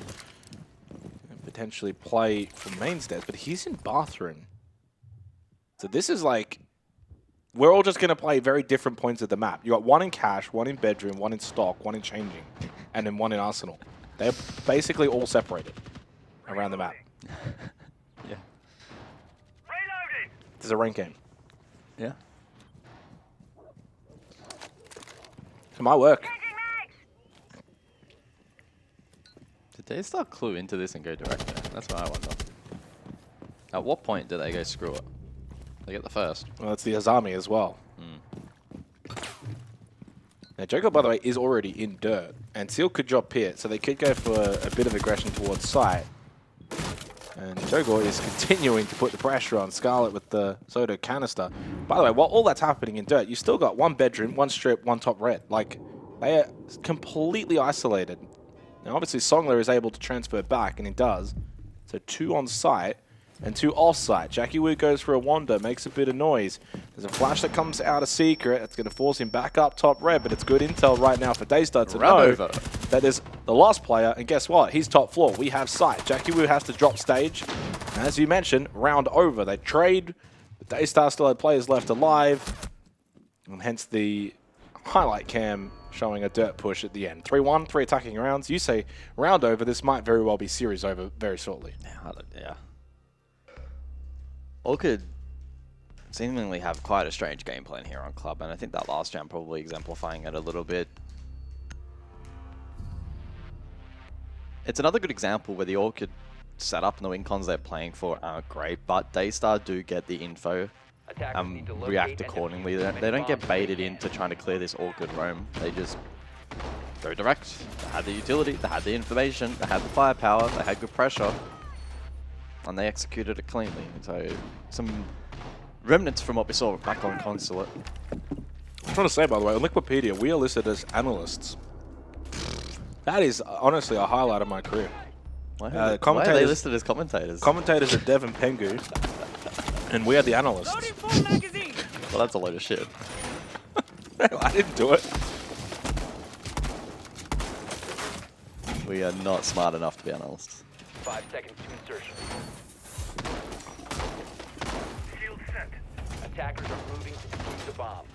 Speaker 1: potentially play from main stairs. But he's in bathroom. So this is like, we're all just going to play very different points of the map. You got one in cash, one in bedroom, one in stock, one in changing, and then one in arsenal. They're basically all separated around the map.
Speaker 2: Yeah.
Speaker 1: This is a rank game.
Speaker 2: Yeah.
Speaker 1: It might work.
Speaker 2: Did they start clue into this and go direct there? That's what I wonder. At what point did they go screw it? They get the first.
Speaker 1: Well, it's the Azami as well. Now, Joker, by the way, is already in dirt, and Seal could drop pit, so they could go for a bit of aggression towards site. And Jogor is continuing to put the pressure on Scarlet with the Soda canister. By the way, while all that's happening in dirt, you still got one bedroom, one strip, one top red. Like, they are completely isolated. Now, obviously, Songler is able to transfer back, and he does. So 2 on site and 2 off site. Jackie Wu goes for a wander, makes a bit of noise. There's a flash that comes out of Secret. It's going to force him back up top red, but it's good intel right now for Daystar to know that there's the last player, and guess what? He's top floor. We have sight. Jackie Wu has to drop stage. And as you mentioned, round over. They trade. The Daystar still had players left alive, and hence the highlight cam showing a dirt push at the end. 3-1, 3 attacking rounds. You say round over. This might very well be series over very shortly.
Speaker 2: Yeah. Orchid seemingly have quite a strange game plan here on Club, and I think that last round probably exemplifying it a little bit. It's another good example where the Orchid setup and the win cons they're playing for aren't great, but Daystar do get the info and react accordingly. They don't get baited into trying to clear this Orchid roam. They just go direct. They had the utility, they had the information, they had the firepower, they had good pressure, and they executed it cleanly. So some remnants from what we saw back on Consulate.
Speaker 1: I'm trying to say, by the way, on Wikipedia, we are listed as analysts. That is honestly a highlight of my career.
Speaker 2: Why are they listed as commentators?
Speaker 1: Commentators are Dev and Pengu, and we are the analysts.
Speaker 2: Well, that's a load of shit.
Speaker 1: I didn't do it.
Speaker 2: We are not smart enough to be analysts.
Speaker 4: 5 seconds to insertion. Shield set. Attackers are moving to defuse the bomb.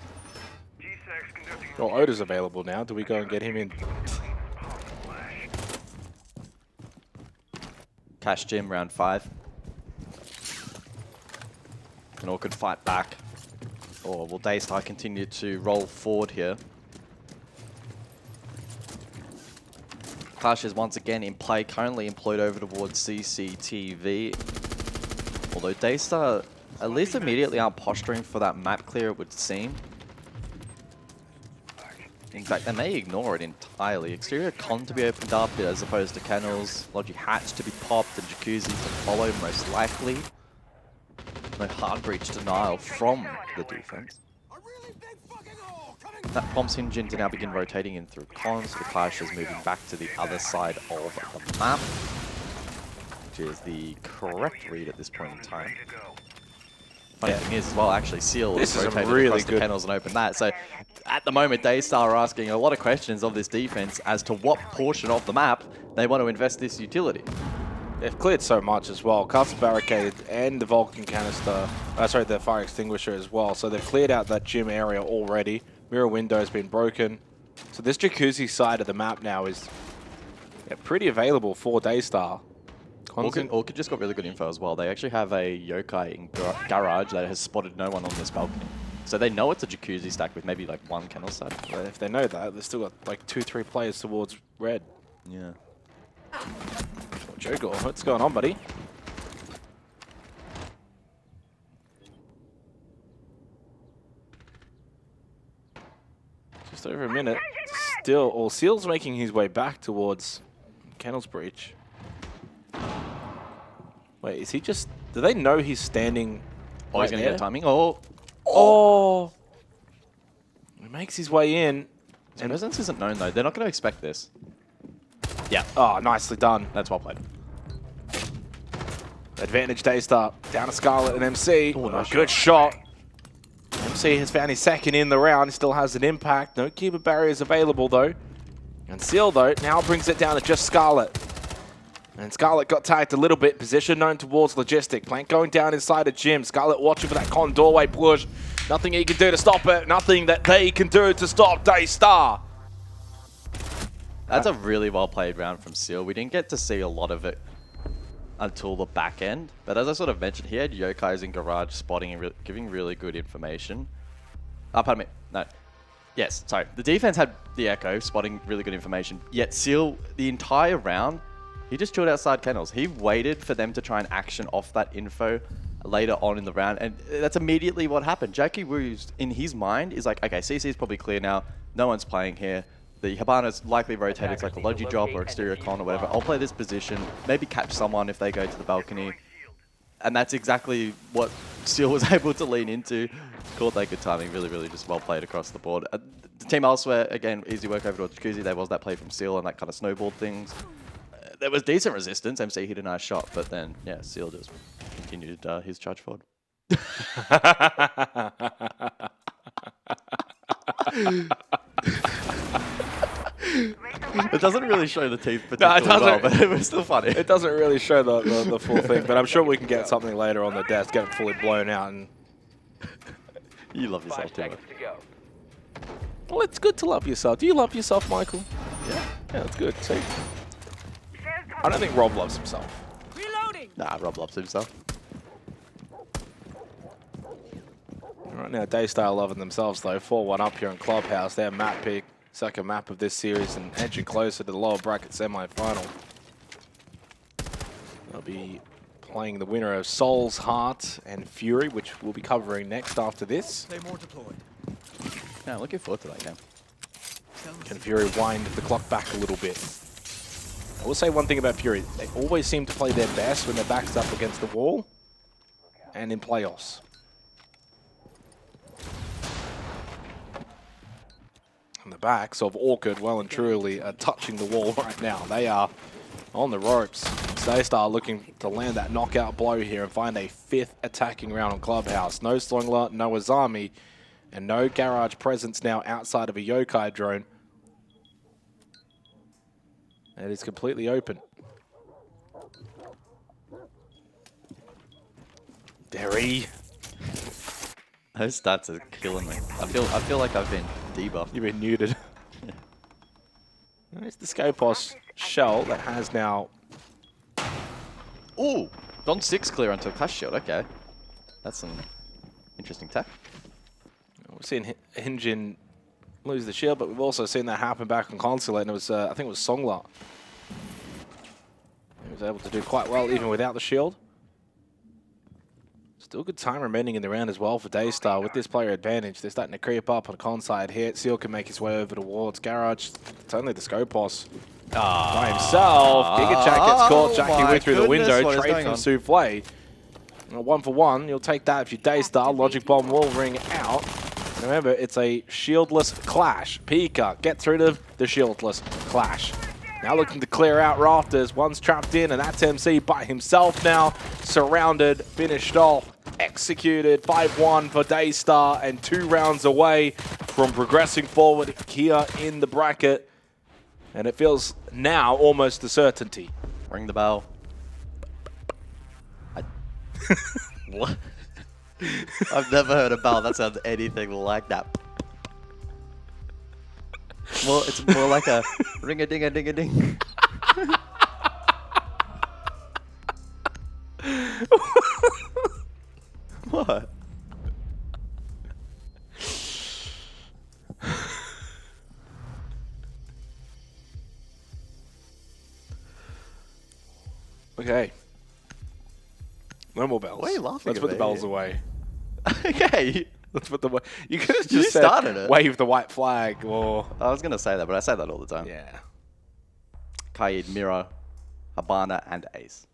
Speaker 1: Well, Oda's available now. Do we go and get him in?
Speaker 2: Cash Gym, round 5. And Orchid fight back. Or will Daystar continue to roll forward here? Clash is once again in play, currently employed over towards CCTV. Although Daystar at least immediately aren't posturing for that map clear, it would seem. In fact, they may ignore it entirely. Exterior con to be opened up as opposed to kennels. Logi hatch to be popped and jacuzzi to follow most likely. No hard breach denial from the defense. That prompts Hinjin to now begin rotating in through con, so the Clash is moving back to the other side of the map, which is the correct read at this point in time. Funny thing is, as well, actually, Seal is rotated really across the kennels and opened that. So, at the moment, Daystar are asking a lot of questions of this defense as to what portion of the map they want to invest this utility.
Speaker 1: They've cleared so much as well. Castle Barricade and the Vulcan canister, sorry, the fire extinguisher as well. So they've cleared out that gym area already. Mirror window has been broken. So this jacuzzi side of the map now is pretty available for Daystar.
Speaker 2: Orchid just got really good info as well. They actually have a yokai in garage that has spotted no one on this balcony. So they know it's a jacuzzi stack with maybe like one kennel side.
Speaker 1: But if they know that, they've still got like 2-3 players towards red.
Speaker 2: Yeah.
Speaker 1: Jogor, what's going on, buddy? Just over a minute. Still, or Seal's making his way back towards Kennel's breach. Wait, is he just... Do they know he's standing
Speaker 2: Oh, he's going to get timing. Oh!
Speaker 1: Oh! He makes his way in.
Speaker 2: And presence isn't known, though. They're not going to expect this.
Speaker 1: Yeah. Oh, nicely done.
Speaker 2: That's well played.
Speaker 1: Advantage Daystar. Down to Scarlet and MC.
Speaker 2: Oh, nice
Speaker 1: good shot. MC has found his second in the round. Still has an impact. No keeper barriers available, though. And Seal, though, now brings it down to just Scarlet. And Scarlet got tagged a little bit. Position known towards Logistic. Plank going down inside the gym. Scarlet watching for that con doorway push. Nothing he can do to stop it. Nothing that they can do to stop Daystar.
Speaker 2: That's a really well played round from Seal. We didn't get to see a lot of it until the back end. But as I sort of mentioned, he had yokais in garage spotting and giving really good information. Oh, pardon me. No. Yes, sorry. The defense had the Echo spotting really good information. Yet Seal, the entire round, he just chilled outside kennels. He waited for them to try and action off that info later on in the round. And that's immediately what happened. Jackie Wu's, in his mind, is like, okay, CC is probably clear now. No one's playing here. The Habana's likely rotated. It's like a Logi drop or exterior con or whatever. I'll play this position, maybe catch someone if they go to the balcony. And that's exactly what Seal was able to lean into. Caught that good timing. Really, really just well played across the board. The team elsewhere, again, easy work over to Jacuzzi. There was that play from Seal and that kind of snowballed things. There was decent resistance. MC hit a nice shot, but then, yeah, Seal just continued his charge forward. It doesn't really show the teeth particularly well, but it was still funny.
Speaker 1: It doesn't really show the full thing, but I'm sure we can get something later on the desk, get it fully blown out. And
Speaker 2: you love yourself, too.
Speaker 1: Well, it's good to love yourself. Do you love yourself, Michael?
Speaker 2: Yeah.
Speaker 1: Yeah, that's good. See? I don't think Rob loves himself.
Speaker 5: Reloading.
Speaker 2: Nah, Rob loves himself.
Speaker 1: Right now, Daystar loving themselves though. 4-1 up here in Clubhouse. Their map pick, second map of this series, and edging closer to the lower bracket semi-final. They'll be playing the winner of Soul's Heart and Fury, which we'll be covering next after this.
Speaker 2: Yeah, looking forward to that game.
Speaker 1: Can Fury wind the clock back a little bit? I will say one thing about Fury. They always seem to play their best when their back's up against the wall and in playoffs. And the backs of Orchid well and truly are touching the wall right now. They are on the ropes. Daystar looking to land that knockout blow here and find a 5th attacking round on Clubhouse. No Slingler, no Azami, and no garage presence now outside of a Yokai drone. It is completely open. Derry.
Speaker 2: Those stats are killing me. I feel like I've been debuffed.
Speaker 1: You've been neutered. It's the Scopos shell that has now...
Speaker 2: Ooh! Gone 6 clear onto a Clash Shield, okay. That's some interesting tech.
Speaker 1: We've seen Hinjin lose the shield, but we've also seen that happen back on Consulate, and it was, I think it was Songla. He was able to do quite well even without the shield. Still good time remaining in the round as well for Daystar. With this player advantage, they're starting to creep up on a con-side hit. Seal can make his way over towards Garage. It's only the Scopos by himself. Giga Chat gets caught. Jackie Wu through the window. Trade from Souffle. 1 for 1. You'll take that if you're Daystar. Logic Bomb will ring out. Remember, it's a shieldless clash. Pika gets rid of the shieldless clash. Now looking to clear out Rafters. One's trapped in, and that's MC by himself now. Surrounded, finished off, executed. 5-1 for Daystar, and 2 rounds away from progressing forward here in the bracket. And it feels now almost a certainty.
Speaker 2: Ring the bell. What? I've never heard a bell that sounds anything like that. Well, it's more like a ring-a-ding-a-ding-a-ding. What?
Speaker 1: Okay. No more bells.
Speaker 2: Why are you laughing
Speaker 1: Let's
Speaker 2: at
Speaker 1: put the
Speaker 2: me?
Speaker 1: bells away.
Speaker 2: Okay.
Speaker 1: Let's put the... You could have
Speaker 2: You
Speaker 1: just said,
Speaker 2: started it.
Speaker 1: wave the white flag, or...
Speaker 2: I was going to say that, but I say that all the time.
Speaker 1: Yeah.
Speaker 2: Kaid, Miro, Habana, and Ace.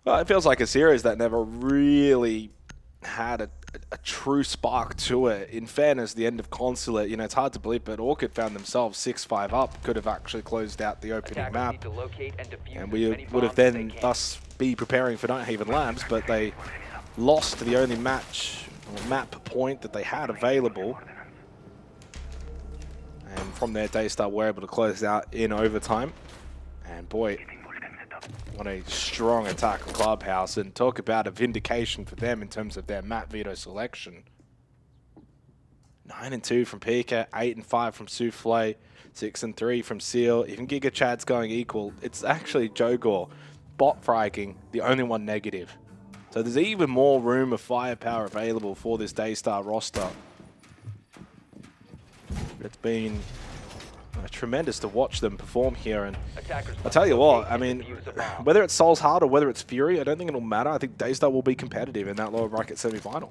Speaker 1: Well, it feels like a series that never really had a true spark to it. In fairness, the end of Consulate, you know, it's hard to believe, but Orchid found themselves 6-5 up. Could have actually closed out the opening map. And we would have then thus be preparing for Nighthaven Labs, but they lost the only match or map point that they had available. And from there, Daystar were able to close out in overtime. And boy, what a strong attack on Clubhouse, and talk about a vindication for them in terms of their map veto selection. 9-2 from Pika, 8-5 from Souffle, 6-3 from Seal. Even Giga Chad's going equal. It's actually Jogor, bot fragging, the only one negative. So there's even more room of firepower available for this Daystar roster. It's been tremendous to watch them perform here, and I'll tell you what, I mean, whether it's Soul's Heart or whether it's Fury, I don't think it'll matter. I think Daystar will be competitive in that lower bracket semi-final.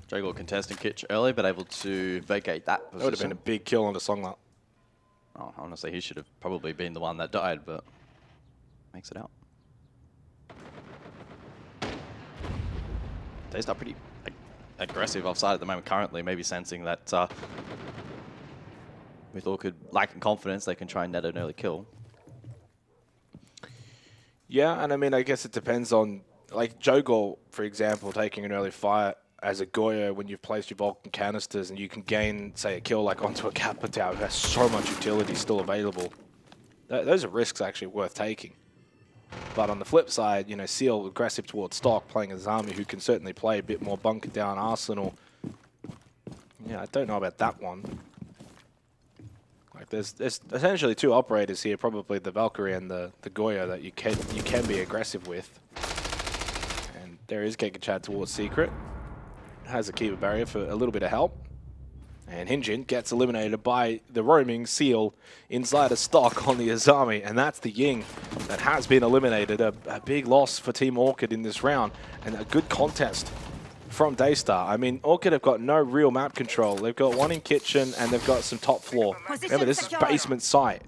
Speaker 2: Jogor contesting Kitch early, but able to vacate that position.
Speaker 1: That would have been a big kill on the Songla.
Speaker 2: Oh, honestly, he should have probably been the one that died, but makes it out. Daystar pretty aggressive offside at the moment currently, maybe sensing that with Orchid lacking confidence, they can try and net an early kill.
Speaker 1: Yeah, and I mean, I guess it depends on, like, Jogor, for example, taking an early fire as a Goyo when you've placed your Vulcan canisters and you can gain, say, a kill like onto a Kappa Tower who has so much utility still available. Those are risks actually worth taking. But on the flip side, you know, Seal aggressive towards stock, playing Azami, who can certainly play a bit more bunker down Arsenal. Yeah, I don't know about that one. Like, there's essentially two operators here, probably the Valkyrie and the Goya that you can be aggressive with. And there is Gekachad towards Secret. Has a keeper barrier for a little bit of help. And Hinjin gets eliminated by the roaming Seal inside a stock on the Azami. And that's the Ying that has been eliminated. A big loss for Team Orchid in this round. And a good contest from Daystar. I mean, Orchid have got no real map control. They've got one in kitchen and they've got some top floor. Remember, this is basement site.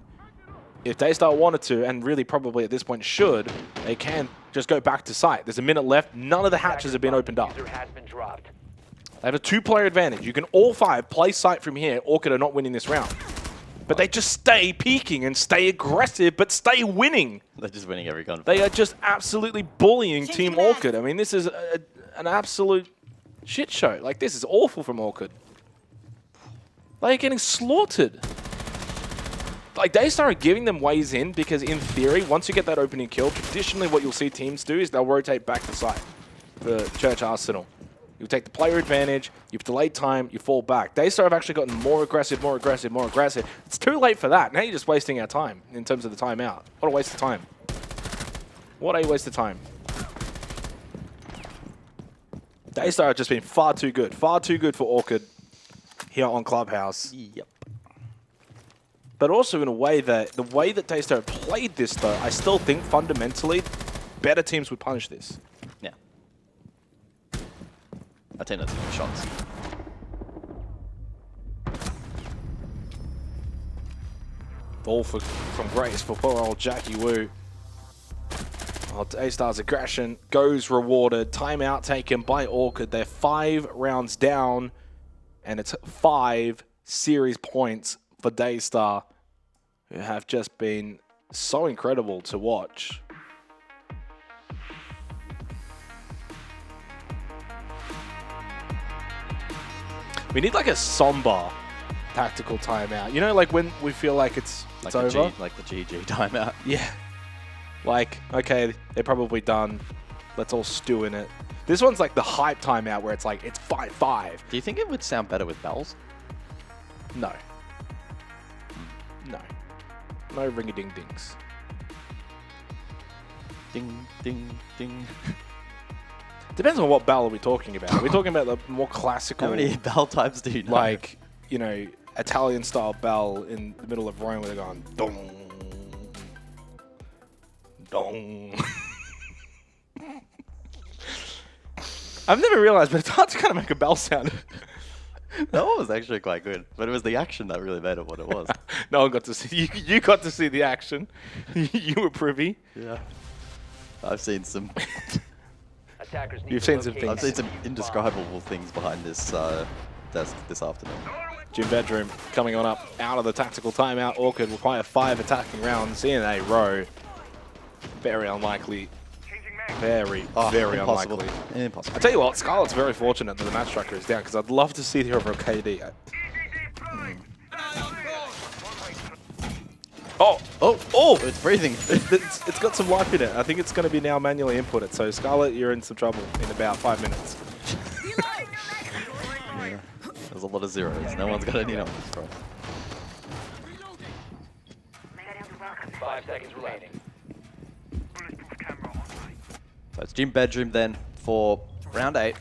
Speaker 1: If Daystar wanted to, and really probably at this point should, they can just go back to site. There's a minute left. None of the hatches have been opened up. They have a 2-player advantage. You can all 5 play site from here. Orchid are not winning this round. But they just stay peeking and stay aggressive, but stay winning.
Speaker 2: They're just winning every gun.
Speaker 1: They are just absolutely bullying Team Orchid. I mean, this is an absolute shit show. Like, this is awful from Orchid. They're getting slaughtered. Like, Daystar are giving them ways in because, in theory, once you get that opening kill, traditionally what you'll see teams do is they'll rotate back to site for Church Arsenal. You take the player advantage, you've delayed time, you fall back. Daystar have actually gotten more aggressive, more aggressive, more aggressive. It's too late for that. Now you're just wasting our time in terms of the timeout. What a waste of time. What a waste of time. Daystar have just been far too good for Orchid here on Clubhouse.
Speaker 2: Yep.
Speaker 1: But also in a way that, the way that Daystar have played this though, I still think fundamentally better teams would punish this.
Speaker 2: Yeah. I think that's good shots.
Speaker 1: Ball from Grace for poor old Jackie Wu. Oh, Daystar's aggression goes rewarded. Timeout taken by Orchid. They're 5 rounds down, and it's 5 series points for Daystar, who have just been so incredible to watch. We need like a somber tactical timeout. You know, like when we feel like it's over?
Speaker 2: Like the GG timeout.
Speaker 1: Yeah. Like, okay, they're probably done. Let's all stew in it. This one's like the hype timeout where it's like, it's 5-5.
Speaker 2: Do you think it would sound better with bells?
Speaker 1: No. No. No ring-a-ding-dings.
Speaker 2: Ding, ding, ding.
Speaker 1: Depends on what bell are we talking about. Are we talking about the more classical...
Speaker 2: How many bell types do you know?
Speaker 1: Like, you know, Italian-style bell in the middle of Rome where they're going, dong, dong. I've never realized, but it's hard to kind of make a bell sound.
Speaker 2: That one was actually quite good, but it was the action that really made it what it was.
Speaker 1: No one got to see. You got to see the action. You were privy.
Speaker 2: Yeah. I've seen some...
Speaker 1: You've seen some things.
Speaker 2: I've seen some indescribable things behind this desk this afternoon.
Speaker 1: Gym Bedroom coming on up out of the tactical timeout. Orchid require 5 attacking rounds in a row. Very unlikely. Very
Speaker 2: impossible.
Speaker 1: unlikely.
Speaker 2: Impossible.
Speaker 1: I tell you what, Scarlet's very fortunate that the match tracker is down because I'd love to see the over KD. Oh!
Speaker 2: It's breathing.
Speaker 1: It's got some life in it. I think it's going to be now manually inputted. So Scarlet, you're in some trouble in about 5 minutes.
Speaker 2: Yeah. There's a lot of zeros. No one's got any numbers for us.
Speaker 4: 5 seconds remaining.
Speaker 2: So it's Gym Bedroom then for round 8.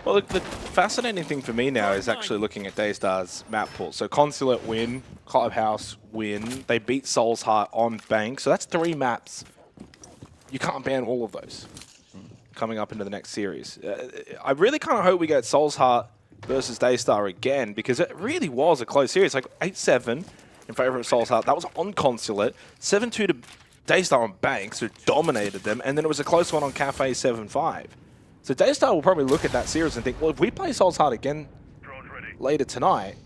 Speaker 1: Well, the fascinating thing for me now is actually looking at Daystar's map pool. So Consulate win, Clubhouse win. They beat Soul's Heart on Bank. So that's 3 maps. You can't ban all of those coming up into the next series. I really kind of hope we get Soul's Heart versus Daystar again because it really was a close series. Like 8-7 in favor of Soul's Heart. That was on Consulate. 7-2 to Daystar on Bank, so dominated them. And then it was a close one on Cafe 7-5. So Daystar will probably look at that series and think, well, if we play Soul's Heart again later tonight,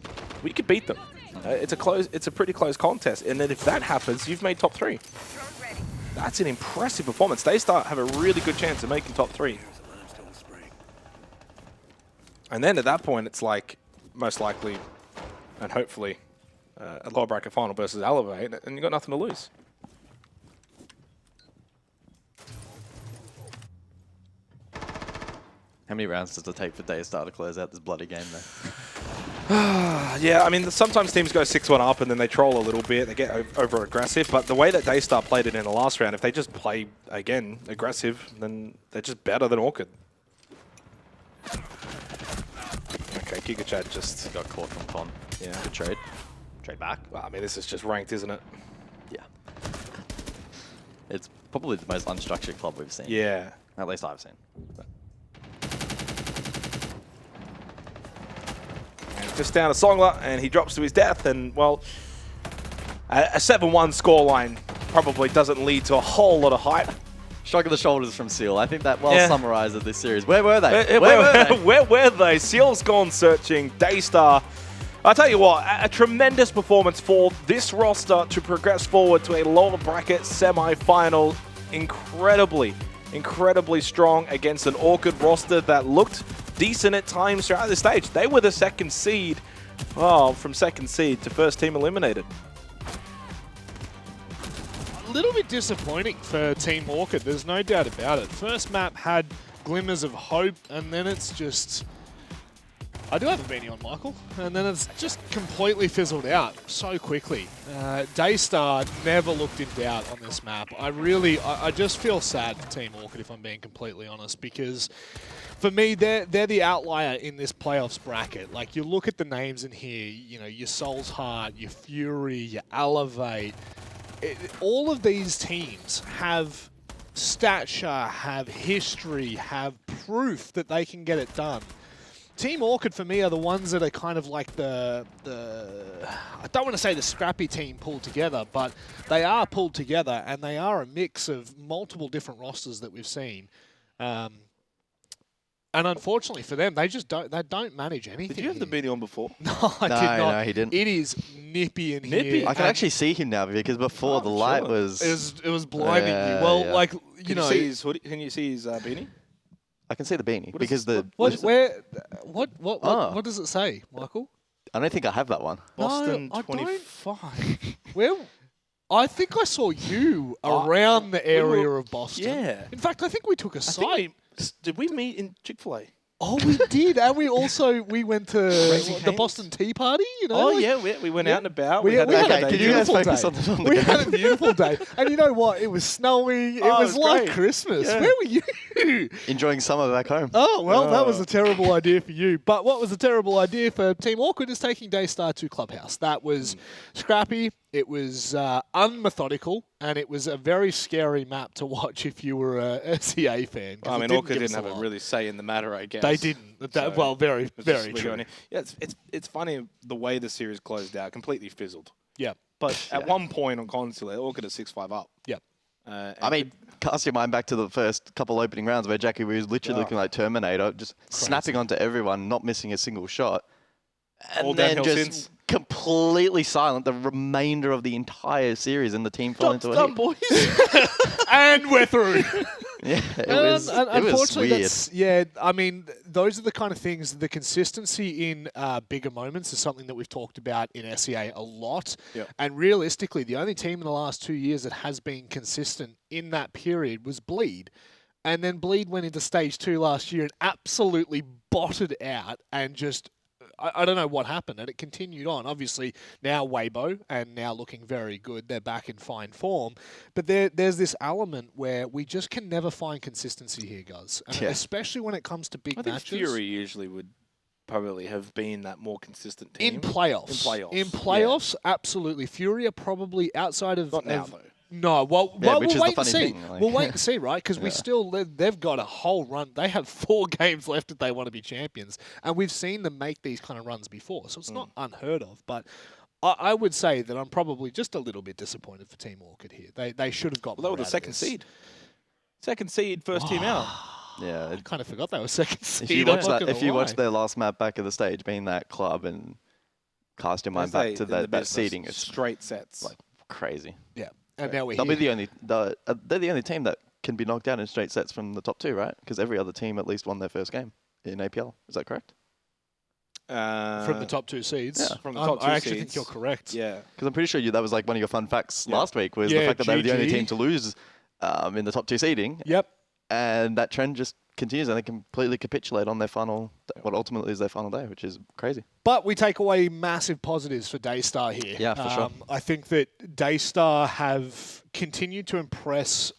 Speaker 1: we could beat them. It's a pretty close contest. And then if that happens, you've made top 3. That's an impressive performance. Daystar have a really good chance of making top 3. And then at that point, it's like, most likely, and hopefully, a lower bracket final versus Elevate, and you've got nothing to lose.
Speaker 2: How many rounds does it take for Daystar to close out this bloody game, though?
Speaker 1: Yeah, I mean, sometimes teams go 6-1 up and then they troll a little bit. They get over aggressive. But the way that Daystar played it in the last round, if they just play, again, aggressive, then they're just better than Orchid. Okay, Giga Chad just
Speaker 2: got caught from Con.
Speaker 1: Yeah.
Speaker 2: Good trade. Trade back.
Speaker 1: Well, I mean, this is just ranked, isn't it?
Speaker 2: Yeah. It's probably the most unstructured club we've seen.
Speaker 1: Yeah.
Speaker 2: At least I've seen. But.
Speaker 1: And just down a Songler, and he drops to his death. And, well, a 7-1 scoreline probably doesn't lead to a whole lot of hype.
Speaker 2: Shrug of the shoulders from Seal. I think that summarizes this series. Where were they?
Speaker 1: Where were they? Seal's gone searching. Daystar. I'll tell you what, a tremendous performance for this roster to progress forward to a lower bracket semi-final. Incredibly strong against an Orchid roster that looked decent at times throughout the stage. They were the second seed. Oh, from second seed to first team eliminated.
Speaker 10: A little bit disappointing for Team Orchid, there's no doubt about it. First map had glimmers of hope, and then it's just... I do have a beanie on, Michael, and then it's just completely fizzled out so quickly. Daystar never looked in doubt on this map. I just feel sad for Team Orchid, if I'm being completely honest, because for me, they're the outlier in this playoffs bracket. Like, you look at the names in here, you know, your Soul's Heart, your Fury, your Elevate. All of these teams have stature, have history, have proof that they can get it done. Team Orchid, for me, are the ones that are kind of like the I don't want to say the scrappy team pulled together, but they are pulled together, and they are a mix of multiple different rosters that we've seen. And unfortunately for them, they don't manage anything.
Speaker 1: Did you have the beanie on before?
Speaker 10: No, I did not.
Speaker 2: No, he didn't.
Speaker 10: It is nippy in here.
Speaker 2: I can actually see him now because before the light was...
Speaker 10: It was blinding you. Well, like, you know...
Speaker 1: Can you see his hoodie? Can you see his beanie?
Speaker 2: I can see the beanie because
Speaker 10: what does it say, Michael?
Speaker 2: I don't think I have that one.
Speaker 1: Boston
Speaker 10: no,
Speaker 1: 25.
Speaker 10: Where? I think I saw you around the area of Boston.
Speaker 1: Yeah.
Speaker 10: In fact, I think we took a site.
Speaker 1: Did we meet in Chick-fil-A?
Speaker 10: Oh, we did, and we went to the Boston Tea Party. You know.
Speaker 1: Oh yeah, we went out and about.
Speaker 10: We had
Speaker 2: can
Speaker 10: a
Speaker 2: you guys
Speaker 10: beautiful
Speaker 2: focus
Speaker 10: day.
Speaker 2: on the
Speaker 10: We
Speaker 2: game?
Speaker 10: had a beautiful day, and you know what? It was snowing. It was like
Speaker 1: great.
Speaker 10: Christmas.
Speaker 1: Yeah.
Speaker 10: Where were you?
Speaker 2: Enjoying summer back home.
Speaker 10: Oh, well, that was a terrible idea for you. But what was a terrible idea for Team Orchid is taking Daystar to Clubhouse. That was scrappy. It was unmethodical, and it was a very scary map to watch if you were a CA fan.
Speaker 1: I mean, Orchid didn't have a really say in the matter, I guess.
Speaker 10: They didn't. Well, very true.
Speaker 1: Yeah, it's funny the way the series closed out, completely fizzled.
Speaker 10: Yeah.
Speaker 1: But at one point on console, Orchid is 6-5 up.
Speaker 10: Yeah.
Speaker 2: I mean, cast your mind back to the first couple opening rounds where Jackie was literally looking like Terminator, just snapping onto everyone, not missing a single shot. And
Speaker 1: All
Speaker 2: then
Speaker 1: downhill
Speaker 2: just
Speaker 1: since.
Speaker 2: completely silent the remainder of the entire series, and the team fell into a heap.
Speaker 1: boys.
Speaker 10: And we're through.
Speaker 2: Yeah, it was
Speaker 10: unfortunately,
Speaker 2: weird.
Speaker 10: I mean, those are the kind of things, the consistency in bigger moments is something that we've talked about in SEA a lot.
Speaker 1: Yep.
Speaker 10: And realistically, the only team in the last 2 years that has been consistent in that period was Bleed. And then Bleed went into stage 2 last year and absolutely botted out and just... I don't know what happened, and it continued on. Obviously, now Weibo, and now looking very good. They're back in fine form. But there's this element where we just can never find consistency here, guys. And especially when it comes to big matches.
Speaker 1: Fury usually would probably have been that more consistent team.
Speaker 10: In playoffs. In playoffs, absolutely. Fury are probably outside of...
Speaker 1: Not now, though.
Speaker 10: No, well,
Speaker 2: which
Speaker 10: we'll
Speaker 2: is
Speaker 10: wait
Speaker 2: the
Speaker 10: and
Speaker 2: funny
Speaker 10: see.
Speaker 2: thing, like.
Speaker 10: We'll wait and see, right? Because they've got a whole run. They have 4 games left if they want to be champions. And we've seen them make these kind of runs before. So it's not unheard of. But I would say that I'm probably just a little bit disappointed for Team Orchid here. They should have got more
Speaker 1: They were the
Speaker 10: out of
Speaker 1: second
Speaker 10: this.
Speaker 1: seed. Second seed, first team out.
Speaker 2: Yeah,
Speaker 10: I kind of forgot they were second seed.
Speaker 2: If you watch their last map back of the stage, being that club, and cast your mind back to that seeding, it's
Speaker 1: straight sets,
Speaker 2: like crazy.
Speaker 10: Yeah. And now
Speaker 2: they're the only team that can be knocked out in straight sets from the top 2, right? Because every other team at least won their first game in APL. Is that correct?
Speaker 10: From the top 2 seeds.
Speaker 2: Yeah.
Speaker 1: From the top 2
Speaker 10: I actually
Speaker 1: seeds.
Speaker 10: think you're correct.
Speaker 1: Yeah.
Speaker 2: Because I'm pretty sure that was like one of your fun facts last week, was the fact that they were the only
Speaker 10: GG.
Speaker 2: team to lose in the top 2 seeding.
Speaker 10: Yep.
Speaker 11: and that trend just continues, and they completely capitulate on their final, what ultimately is their final day, which is crazy.
Speaker 10: But we take away massive positives for Daystar here.
Speaker 11: Yeah, for sure.
Speaker 10: I think that Daystar have continued to impress.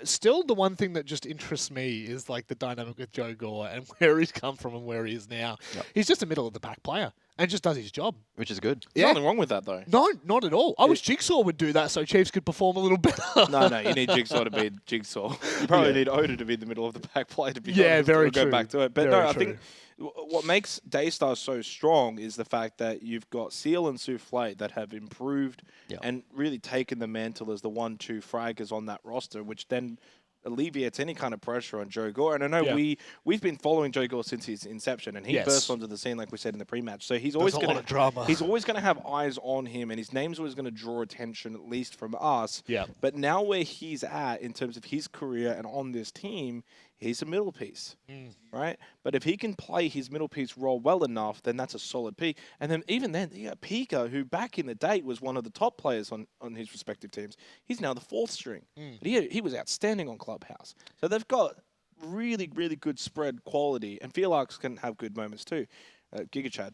Speaker 10: Still, the one thing that just interests me is like the dynamic with Joe Gore and where he's come from and where he is now.
Speaker 11: Yep.
Speaker 10: He's just a middle of the pack player and just does his job.
Speaker 11: Which is good.
Speaker 1: There's nothing wrong with that, though.
Speaker 10: No, not at all. I wish Jigsaw would do that so Chiefs could perform a little better.
Speaker 1: No, you need Jigsaw to be Jigsaw. You probably need Oda to be the middle of the pack player to be honest.
Speaker 10: very
Speaker 1: We'll
Speaker 10: true.
Speaker 1: go back to it. But
Speaker 10: Very
Speaker 1: I
Speaker 10: true.
Speaker 1: think what makes Daystar so strong is the fact that you've got Seal and Souffle that have improved and really taken the mantle as the 1-2 fraggers on that roster, which then alleviates any kind of pressure on Joe Gore. And I know we've been following Joe Gore since his inception, and he burst onto the scene like we said in the pre-match. So he's always going to he's always going to have eyes on him, and his name's always going to draw attention, at least from us.
Speaker 10: Yeah.
Speaker 1: But now where he's at in terms of his career and on this team, he's a middle piece, right? But if he can play his middle piece role well enough, then that's a solid pick. And then even then, you got Pika, who back in the day was one of the top players on his respective teams. He's now the 4th string. But he was outstanding on Clubhouse. So they've got really, really good spread quality. And Felix can have good moments too. Gigachad.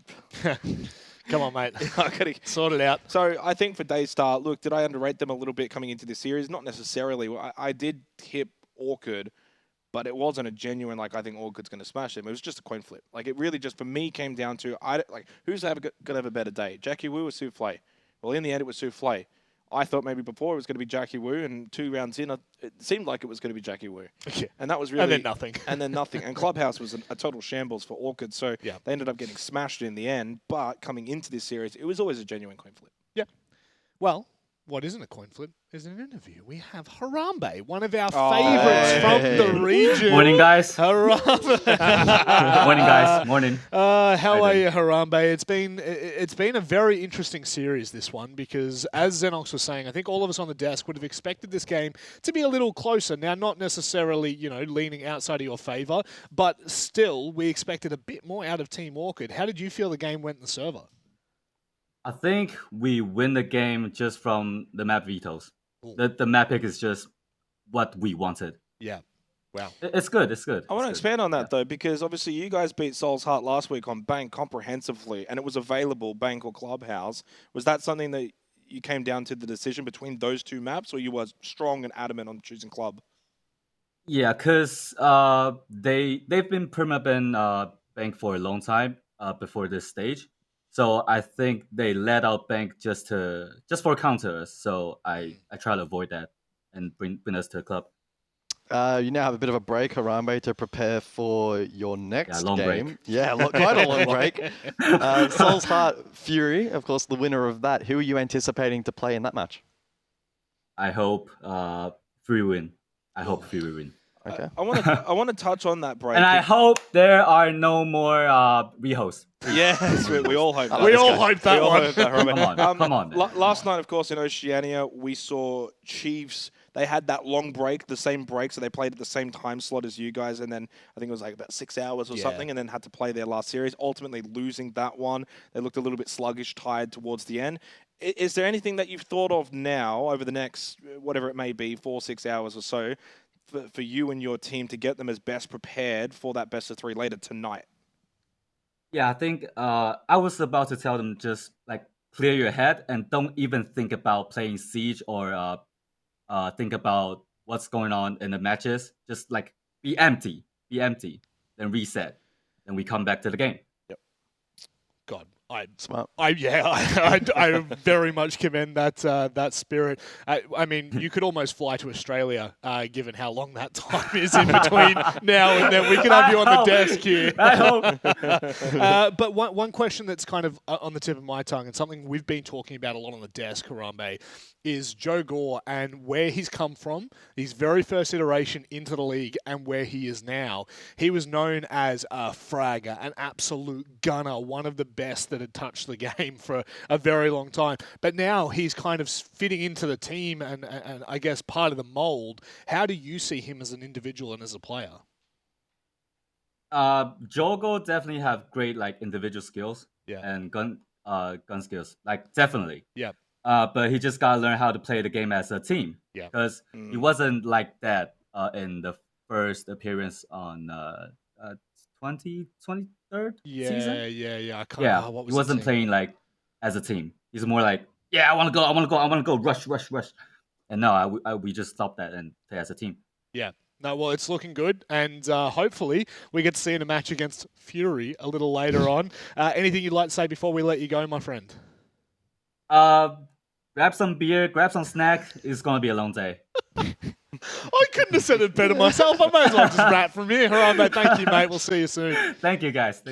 Speaker 10: Come on, mate.
Speaker 1: Okay.
Speaker 10: Sort it out.
Speaker 1: So I think for Daystar, look, did I underrate them a little bit coming into this series? Not necessarily. I did tip Orchid, but it wasn't a genuine, like, I think Orchid's going to smash him. It was just a coin flip. Like, it really just, for me, came down to, who's going to have a better day, Jackie Wu or Souffle? Well, in the end, it was Souffle. I thought maybe before it was going to be Jackie Wu, and 2 rounds in, it seemed like it was going to be Jackie Wu.
Speaker 10: Okay.
Speaker 1: And that was really...
Speaker 10: And then nothing.
Speaker 1: And then nothing. And Clubhouse was a total shambles for Orchid, so they ended up getting smashed in the end. But coming into this series, it was always a genuine coin flip.
Speaker 10: Yeah. Well, what isn't a coin flip is an interview. We have Harambe, one of our favourites from the region.
Speaker 12: Morning, guys.
Speaker 10: Harambe.
Speaker 12: Morning, guys. Morning.
Speaker 10: How are you, Harambe? It's been a very interesting series, this one, because as Xenox was saying, I think all of us on the desk would have expected this game to be a little closer. Now, not necessarily, leaning outside of your favour, but still, we expected a bit more out of Team Orchid. How did you feel the game went in the server?
Speaker 12: I think we win the game just from the map vetoes. The map pick is just what we wanted.
Speaker 10: Yeah. Wow.
Speaker 12: It's good. It's good.
Speaker 1: I want to expand on that, though, because obviously you guys beat Soul's Heart last week on Bank comprehensively, and it was available, Bank or Clubhouse. Was that something that you came down to the decision between those 2 maps, or you were strong and adamant on choosing Club?
Speaker 12: Yeah, because they've been perma-ban Bank for a long time before this stage. So I think they let out Bank just for counter us. So I try to avoid that and bring us to the club.
Speaker 11: You now have a bit of a break, Harambe, to prepare for your next
Speaker 12: long
Speaker 11: game.
Speaker 12: break.
Speaker 11: Yeah, quite a long break. Soul's Heart Fury, of course, the winner of that. Who are you anticipating to play in that match?
Speaker 12: I hope Fury win. I hope Fury win.
Speaker 11: Okay.
Speaker 1: I want to touch on that break.
Speaker 12: And I hope there are no more rehosts.
Speaker 1: Yes, we all hope that.
Speaker 10: We all hope that one.
Speaker 12: Come on.
Speaker 1: Last night, of course, in Oceania, we saw Chiefs. They had that long break, the same break, so they played at the same time slot as you guys, and then I think it was like about 6 hours or something, and then had to play their last series, ultimately losing that one. They looked a little bit sluggish, tired towards the end. Is there anything that you've thought of now over the next, whatever it may be, 4-6 hours or so, for you and your team to get them as best prepared for that best of 3 later tonight?
Speaker 12: Yeah, I think I was about to tell them just like clear your head and don't even think about playing Siege or think about what's going on in the matches. Just like be empty, then reset, then we come back to the game.
Speaker 10: Yep. God.
Speaker 11: Smart.
Speaker 10: I very much commend that spirit. I mean, you could almost fly to Australia, given how long that time is in between now and then. We could have you on the desk here.
Speaker 12: I hope.
Speaker 10: But one question that's kind of on the tip of my tongue, and something we've been talking about a lot on the desk, Harambe, is Joe Gore and where he's come from, his very first iteration into the league and where he is now. He was known as a fragger, an absolute gunner, one of the best that had touched the game for a very long time. But now he's kind of fitting into the team and I guess part of the mold. How do you see him as an individual and as a player?
Speaker 12: Jogo definitely have great like individual skills and gun skills, like definitely.
Speaker 10: Yeah.
Speaker 12: But he just gotta learn how to play the game as a team.
Speaker 10: Yeah.
Speaker 12: Because he wasn't like that in the first appearance on 23rd season.
Speaker 10: Yeah. I can't.
Speaker 12: Yeah,
Speaker 10: what was
Speaker 12: he wasn't
Speaker 10: the team?
Speaker 12: playing like as a team. He's more like, yeah, I want to go, rush. And no, we just stopped that and play as a team.
Speaker 10: Yeah. No, well, it's looking good, and hopefully we get to see in a match against Fury a little later on. Anything you'd like to say before we let you go, my friend?
Speaker 12: Grab some beer, grab some snack. It's gonna be a long day.
Speaker 10: I couldn't have said it better myself. I may as well just wrap from here. All right, mate. Thank you, mate. We'll see you soon.
Speaker 12: Thank you, guys.